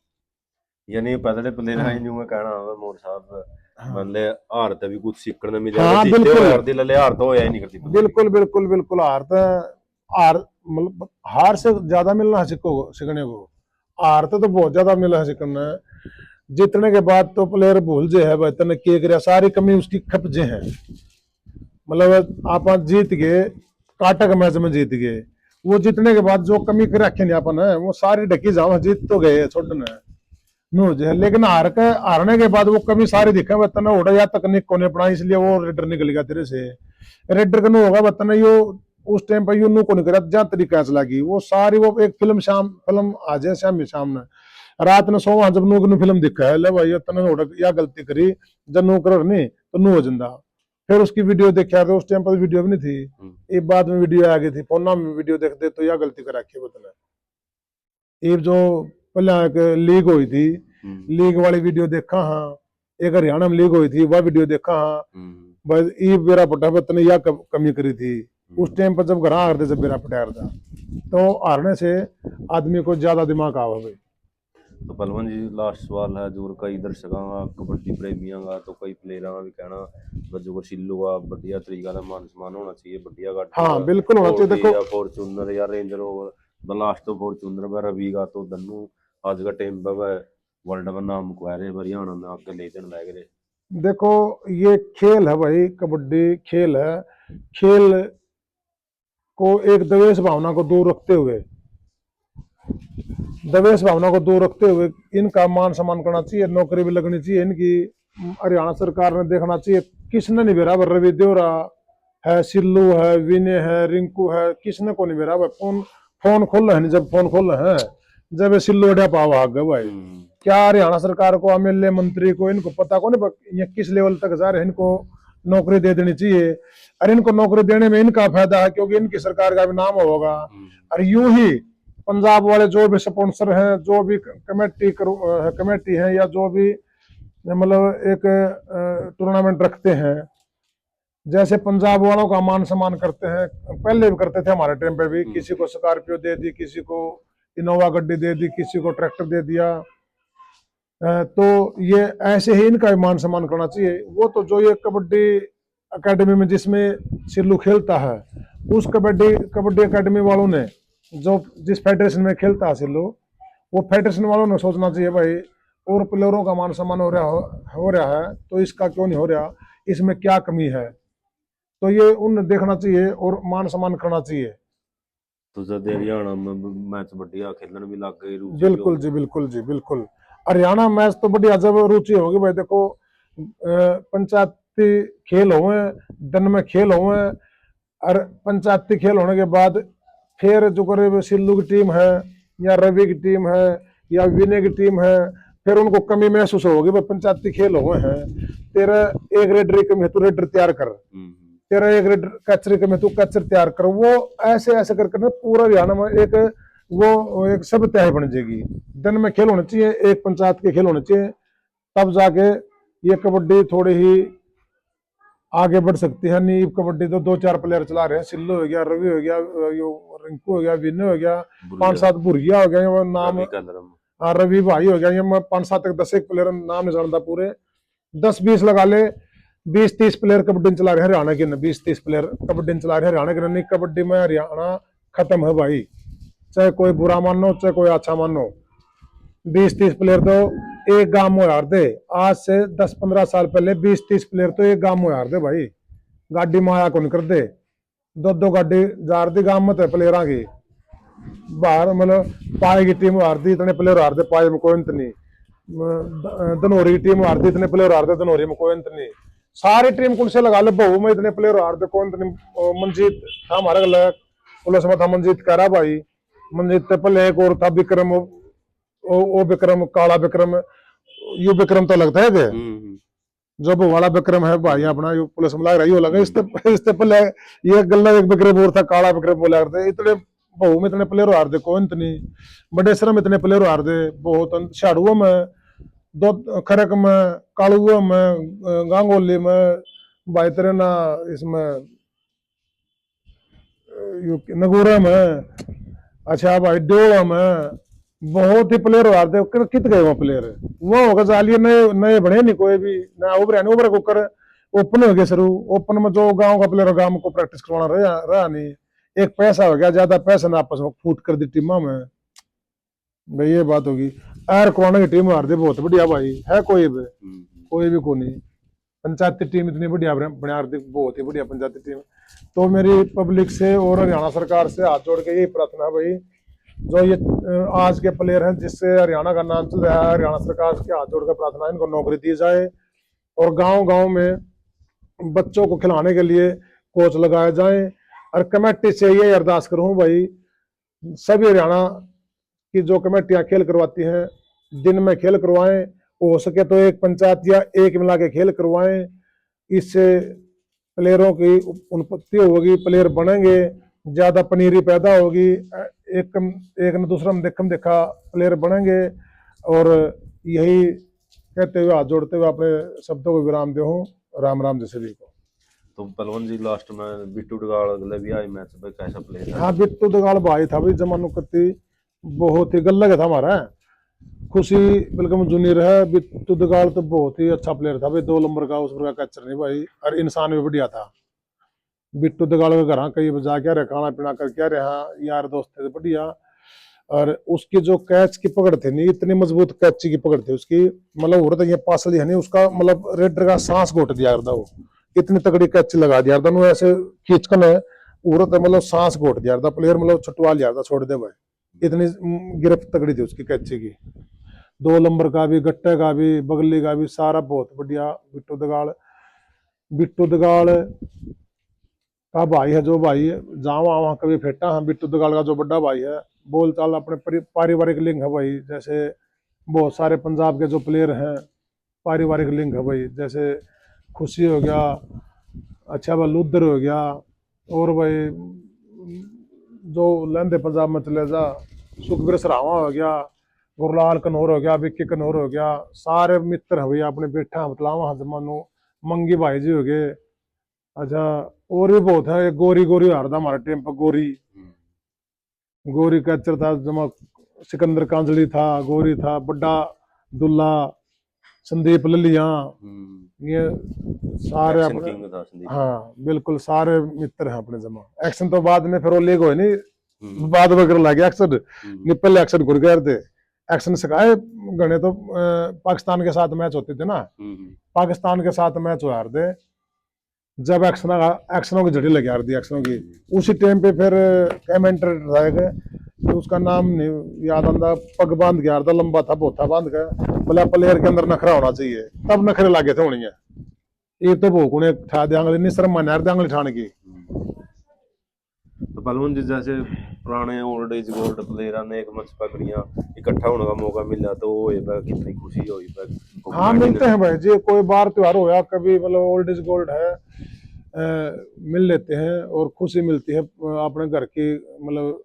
यानी पहले प्लेयर हैं जो मैं कहना है मोर साहब मतलब हार ते भी कुछ सीखने मिल हाँ जाएगा, जीते बिल्कुल हो हार दी लले हार तो होया ही नहीं करती बिल्कुल बिल्कुल बिल्कुल। हार मतलब हार से ज्यादा मिलना है सीखने को। हार तो बहुत ज्यादा मिला है सीखने। जीतने के बाद तो प्लेयर भूल जे है भाई तने के करे सारी कमी उसकी खप जे है। मतलब आप जीत गए, काटक मैच में जीत गए, वो जीतने के बाद जो कमी कर रखे नहीं अपन है वो सारी ढकी जाओ, जीत तो गए छोड़ने नो जो है। लेकिन हारने के बाद वो कमी सारी दिखे बतन उड़ा या तकनीक को अपना, इसलिए वो रेडर निकल गया तेरे से। रेडर का नु होगा बतन यो उस टाइम पर यू नु को निकला जहाँ तरीका चला गई वो सारी। वो एक फिल्म आ जाए शाम सामने रात ने सोवा जब नू फिल्म दिखा है ले भाई तने या गलती करी जब नू कर नहीं तो नू हो जिंदा। फिर उसकी वीडियो देखा तो उस टाइम पर वीडियो भी नहीं थी, एक बाद में वीडियो आ गई थी फोन में वीडियो देखते तो या गलती कर रखी बतने। ये जो पहले एक लीग हुई थी, लीग वाली वीडियो देखा हाँ, एक हरियाणा में लीग हुई थी वह वीडियो देखा हाँ। बस ये बेरा पटापत ने या कमी करी थी उस टाइम पर जब घर हारते जब बेरा पटायर था। तो हारने से आदमी को ज्यादा दिमाग आवा भाई। तो पलवन जी लास्ट सवाल है जो कई दर्शकों का कबड्डी प्रेमियों का तो कई प्लेयरों का भी कहना बच्चों को सिल्लू का बढ़िया तरीका का मान सम्मान होना चाहिए, बढ़िया गाड़ी हाँ बिल्कुल होना चाहिए। देखो या फॉर्चूनर या रेंजर रोवर लास्ट तो फॉर्चूनर में रवि का तो दन्नू आज का टाइम पर वह वर्ल्ड में नाम को रहे हरियाणा में आगे ले जाने लग रहे। देखो ये खेल है भाई, कबड्डी खेल है। खेल को एक द्वेष भावना को दूर रखते हुए, दवेश भावना को दूर रखते हुए इनका मान सम्मान करना चाहिए, नौकरी भी लगनी चाहिए इनकी। हरियाणा सरकार ने देखना चाहिए किसने नहीं बेरा रवि देवरा है, सिल्लू है, विनय है, रिंकू है, किसने को नहीं बेरा फोन फोन खोल रहे हैं। जब फोन खोल रहे हैं जब सिल्लू अड्या पावा आ गए भाई। क्या हरियाणा सरकार को एमएलए मंत्री को इनको पता को नहीं ये किस लेवल तक जा रहे हैं, इनको नौकरी दे देनी चाहिए। और इनको नौकरी देने में इनका फायदा है क्योंकि इनकी सरकार का भी नाम होगा। और यूं ही पंजाब वाले जो भी स्पॉन्सर हैं, जो भी कमेटी है या जो भी मतलब एक टूर्नामेंट रखते हैं, जैसे पंजाब वालों का मान सम्मान करते हैं, पहले भी करते थे हमारे टाइम पे भी, किसी को स्कॉर्पियो दे दी, किसी को इनोवा गड्डी दे दी, किसी को ट्रैक्टर दे दिया। तो ये ऐसे ही इनका मान सम्मान करना चाहिए। वो तो जो ये कबड्डी अकेडमी में जिसमें सिल्लू खेलता है उस कबड्डी अकेडमी वालों ने जो जिस फेडरेशन में खेलता है सिल्लू, वो फेडरेशन वालों ने सोचना चाहिए भाई और प्लेयरों का मान सम्मान हो रहा है तो इसका क्यों नहीं हो रहा, इसमें क्या कमी है। तो ये उन देखना चाहिए और मान सम्मान करना चाहिए। तो जब हरियाणा में मैच बढ़िया खेलने भी लग गई रुचि बिल्कुल जी बिल्कुल जी बिल्कुल। हरियाणा मैच तो बढ़िया जब रुचि होगी भाई। देखो पंचायती खेल हुए, दिन में खेल हुए, और पंचायती खेल होने के बाद फिर जो करे सिल्लू की टीम है या रवि की टीम है या विनय की टीम है, फिर उनको कमी महसूस होगी भाई पंचायती खेल हुए हैं, तेरा एक रेडर की कमी है तो रेडर तैयार कर, तेरा एक रेडर कचरे की कमी है तो कचर तैयार कर। वो ऐसे ऐसे करके पूरा हरियाणा में एक वो एक सब तय बन जाएगी। दिन में खेल होने चाहिए, एक पंचायत के खेल होने चाहिए, तब जाके ये कबड्डी थोड़ी ही आगे बढ़ सकती है। नहीं कबड्डी तो 2-4 प्लेयर चला रहे हैं, सिल्लू हो गया, रवि हो गया, यो रिंकू हो गया, विनय हो गया, 5-7 भुरिया हो गया, वो नाम रवि भाई हो गया, ये मैं 5-7 10 एक प्लेयर नाम नहीं जानता पूरे, 10-20 लगा ले, 20-30 प्लेयर कबड्डी चला रहे हैं हरियाणा के, 20-30 प्लेयर कबड्डी चला रहे हैं हरियाणा के। नहीं कबड्डी में हरियाणा खत्म है भाई, चाहे कोई बुरा मानो चाहे कोई अच्छा मानो। 20-30 प्लेयर तो एक गांव में हार दे, आज से 10-15 साल पहले 20-30 प्लेयर तो एक गांव में हार दे भाई, गाड़ी माया कौन कर दे, 2-2 गाड़ी जार दी गांव में तो प्लेयर की बाहर, मतलब पाए की टीम हार दी, इतने प्लेयर हार दे पाए में कोई अंत नहीं, धनौरी की टीम हार दी, इतने प्लेयर हार दे धनौरी में कोई अंत नहीं, सारी टीम कुल से लगा ले बहु में इतने प्लेयर हार दे कोई अंत नहीं। मंजीत था हमारा गला पुलिस में था, मंजीत कह रहा भाई, मंजीत पहले एक और था विक्रम, वो विक्रम काला विक्रम, ये विक्रम तो लगता है कि जो वाला विक्रम है भाई अपना यो पुलिस में लग रहा है, लगा इससे पहले ये गल्ला एक विक्रम और था काला विक्रम बोला करते। इतने बहु में इतने प्लेयर हार दे कौन इतनी, बड़े शर्म इतने प्लेयर हार दे बहुत, झाड़ुओं में दो, खरक में, कालुओं में, गांगोली में भाई तेरे ना, इसमें नगोरा में, अच्छा भाई डोला में, बहुत ही प्लेयर हो रहे कित गए वहाँ प्लेयर वो होगा जालिए नए नए बने नहीं कोई भी ना उभरे नहीं उभरे कुकर ओपन हो गया शुरू ओपन में जो गांव का प्लेयर गांव को प्रैक्टिस करवाना रहा नहीं एक पैसा हो गया ज्यादा पैसा ना आपस में फूट कर दी टीमा में भाई ये बात होगी एर करवाने की टीम हार दे बहुत बढ़िया भाई है कोई भी को नहीं पंचायती टीम इतनी बढ़िया बना दी बहुत ही बढ़िया पंचायती टीम तो मेरी पब्लिक से और हरियाणा सरकार से हाथ जोड़ के यही प्रार्थना है भाई जो ये आज के प्लेयर हैं जिससे हरियाणा का नाम चल रहा है हरियाणा सरकार के हाथ जोड़ कर प्रार्थना है इनको नौकरी दी जाए और गांव गांव में बच्चों को खिलाने के लिए कोच लगाए जाए और कमेटी से ये अरदास करूं भाई सभी हरियाणा की जो कमेटियां खेल करवाती हैं दिन में खेल करवाएं हो सके तो एक पंचायत या एक मिला के खेल करवाएं इससे प्लेयरों की उत्पत्ति होगी प्लेयर बनेंगे ज्यादा पनीरी पैदा होगी एक एक न दूसरा में देखा प्लेयर बनेंगे और यही कहते हुए हाथ जोड़ते हुए अपने शब्दों को विराम दे हूँ राम राम जी सभी को। तो पहलवान जी लास्ट में बिट्टू डगाल अगले भी आई मैच में कैसा प्लेयर है? हाँ बिट्टू दगाल भाई था भाई जमानो कत्ती बहुत ही गल्ला था हमारा खुशी बिल्कुल जूनियर है बिट्टू दगाल तो बहुत ही अच्छा प्लेयर था भाई 2 नंबर का उस का कैचर नहीं भाई और इंसान भी बढ़िया था बिट्टू दगाल के घर कई बजा क्या रहे खाना पीना कर क्या रहा यार दोस्त थे बढ़िया और उसकी जो कैच की पकड़ थी नहीं इतनी मजबूत कैच की पकड़ थी उसकी मतलब हो रहा था ये पासल है नहीं उसका मतलब रेडर का सांस घोट दिया करता वो इतनी तगड़ी कैच लगा दिया था ऐसे खींचकर उड़त मतलब सांस घोट दिया था प्लेयर मतलब छुटवा लिया था छोड़ दे भाई इतनी गिरफ्त तगड़ी थी उसकी कैची की 2 नंबर का भी गट्टे का भी बगली का भी सारा बहुत बढ़िया बिट्टू दगाल का भाई है जो भाई जहाँ वहाँ कभी फेंटा है बिट्टू दगाल का जो बड़ा भाई है बोल चाल अपने पारिवारिक लिंक है भाई जैसे बहुत सारे पंजाब के जो प्लेयर हैं पारिवारिक लिंक है भाई जैसे खुशी हो गया अच्छा भाई लुदर हो गया और भाई जो लहंदे पंजाब में चले जा सुखबीर सरावा हो गया गुरलाल कनौर हो गया विक्की कनौर हो गया सारे मित्र है भैया अपने बेटा मतलावा जमानो मंगी भाई जी हो गए अच्छा और भी बहुत है गोरी गोरी हारदा हमारे टीम पर गोरी कैचर था जमा सिकंदर कांजली था गोरी था बड्डा दुल्ला संदीप ललिया ये सारे अपने हाँ बिल्कुल सारे मित्र हैं अपने जमा एक्शन तो बाद में फिर वो लीग हो नहीं बाद में कर लगे एक्शन पहले एक्शन घुर गए थे एक्शन सिखाए गणे तो पाकिस्तान के साथ मैच होते थे ना पाकिस्तान के साथ मैच हो हार दे जब एक्शनों की झड़ी लगी यार दी एक्शनों की उसी टाइम पे फिर कमेंटर रहेगा तो उसका नाम नहीं याद आता पग बांध के यार था लंबा था बहुत था बांध के बोला प्लेयर के अंदर नखरा होना चाहिए तब नखरे लागे थे होनी है ये तो भोक उन्हें ठा देंगे नहीं शर्म मान यार देंगे ठाने की। तो पहलवान जी जैसे पुराने ओल्ड एज गोल्ड प्लेयर ने एक मंच पकड़ियां इकट्ठा होने का मौका मिला तो वो कितनी खुशी हुई हाँ मिलते हैं भाई जी कोई बार त्योहार हो या कभी मतलब ओल्ड इज गोल्ड है मिल लेते हैं और खुशी मिलती है अपने घर की मतलब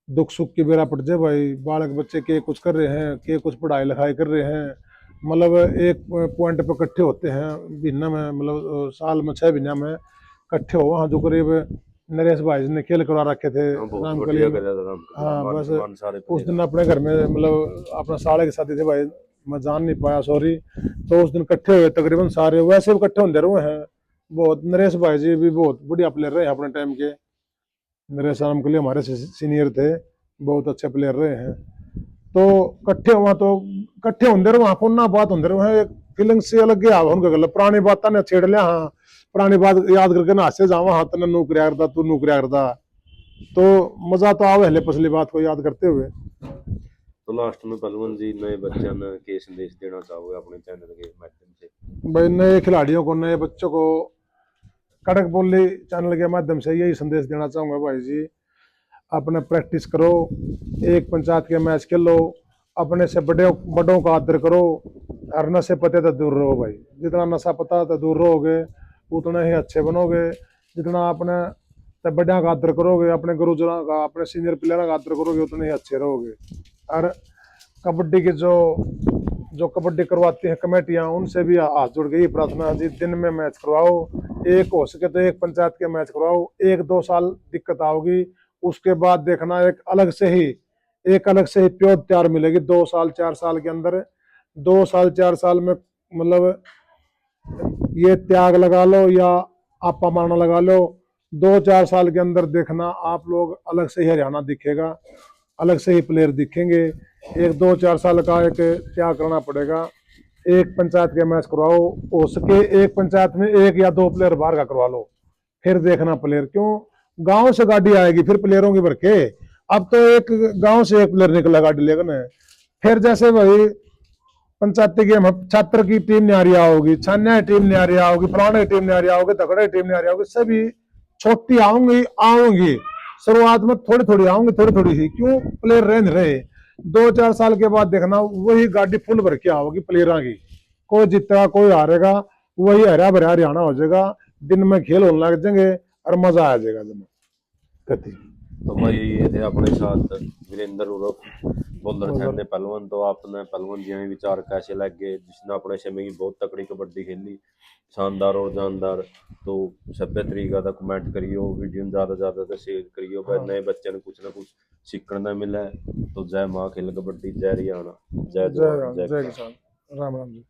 दुख सुख की बेरा पड़ जाए भाई बालक बच्चे के कुछ कर रहे हैं के कुछ पढ़ाई लिखाई कर रहे हैं मतलब एक पॉइंट पे इकट्ठे होते हैं महीना में मतलब साल में 6 महीना में इकट्ठे हो वहाँ जो करीब नरेश भाई ने खेल करवा रखे थे राम के लिए हाँ बस उस दिन अपने घर में मतलब अपना साले के साथी थे भाई मैं जान नहीं पाया सॉरी तो उस दिन इकट्ठे हुए तकरीबन सारे वैसे भी इकट्ठे होते रहे हैं बहुत नरेश भाई जी भी बहुत बढ़िया प्लेयर रहे अपने टाइम के नरेश राम के लिए हमारे सीनियर थे बहुत अच्छे प्लेयर रहे हैं तो इकट्ठे हुआ तो इकट्ठे होंगे रहे वहाँ को ना बात होंगे रहे एक फीलिंग से अलग ही आवा उनका गल पुरानी बात ने छेड़ लिया हाँ पुरानी बात याद करके ना हंसे जावा हाँ तने नौकरिया करता तू नौकरिया करता तो मजा तो आवे हले पसली बात को याद करते हुए। तो लास्ट में पहलवान जी नए बच्चों ने के संदेश देना चाहोगे अपने चैनल के माध्यम से? भाई नए खिलाड़ियों को नए बच्चों को कड़क बोली चैनल के माध्यम से यही संदेश देना चाहूंगा भाई जी अपने प्रैक्टिस करो एक पंचायत के मैच खेलो अपने से बड़ों का आदर करो और नशे पते तो दूर रहो भाई जितना नशा पता तो दूर रहोगे उतना ही अच्छे बनोगे जितना अपने बड़ों का आदर करोगे अपने गुरुजनों का अपने सीनियर प्लेयर का आदर करोगे उतने ही अच्छे रहोगे। और कबड्डी के जो कबड्डी करवाती हैं कमेटियां उनसे भी हाथ जोड़ के ही प्रार्थना है जी दिन में मैच करवाओ एक हो सके तो एक पंचायत के मैच करवाओ 1-2 साल दिक्कत आओगी उसके बाद देखना एक अलग से ही एक अलग से ही प्योर तैयार मिलेगी 2 साल 4 साल के अंदर। 2 साल 4 साल में मतलब ये त्याग लगा लो या आपा मारना लगा लो, 2 4 साल के अंदर देखना आप लोग अलग से ही हरियाणा दिखेगा, अलग से ही प्लेयर दिखेंगे। 1 2 4 साल का एक त्याग करना पड़ेगा। एक पंचायत के मैच करवाओ, हो सके एक पंचायत में 1 या 2 प्लेयर बाहर का करवा लो, फिर देखना प्लेयर। क्यों गांव से गाड़ी आएगी फिर प्लेयरों की भर के। अब तो एक गांव से एक प्लेयर निकला गाड़ी लेकर न, फिर जैसे भाई पंचायती गेम छात्र की टीम नहीं आ रही होगी, छान्या टीम नहीं आ रही होगी, फलाने टीम नहीं आ रही होगी, तगड़े टीम नहीं आ रही होगी, सभी छोटी आऊंगी शुरुआत में थोड़ी थोड़ी आऊंगी, थोड़ी थोड़ी ही। क्यों प्लेयर रह नहीं रहे। 2 4 साल के बाद देखना वही गाड़ी फुल भर के आओगी प्लेयरों की, कोई जीतेगा कोई हारेगा, वही हरा भरा हरियाणा हो जाएगा। दिन में खेल होने लग जाएंगे और मजा आ जाएगा जमा कति। तो भाई ये थे अपने साथ वीरेंद्र उर्फ बॉलर छन्ने पहलवान। तो आपने पहलवान जी में विचार कैसे लगे, जिसने अपने समय की बहुत तकड़ी कबड्डी खेली, शानदार और जानदार। तो सभ्य तरीका का कमेंट करियो, वीडियो में ज़्यादा शेयर करियो, भाई नए बच्चे ने कुछ ना कुछ सीखने मिले। तो जय माँ खेल कबड्डी, जय हरियाणा, जय जवान, जय जय किसान। किसान, राम राम जी।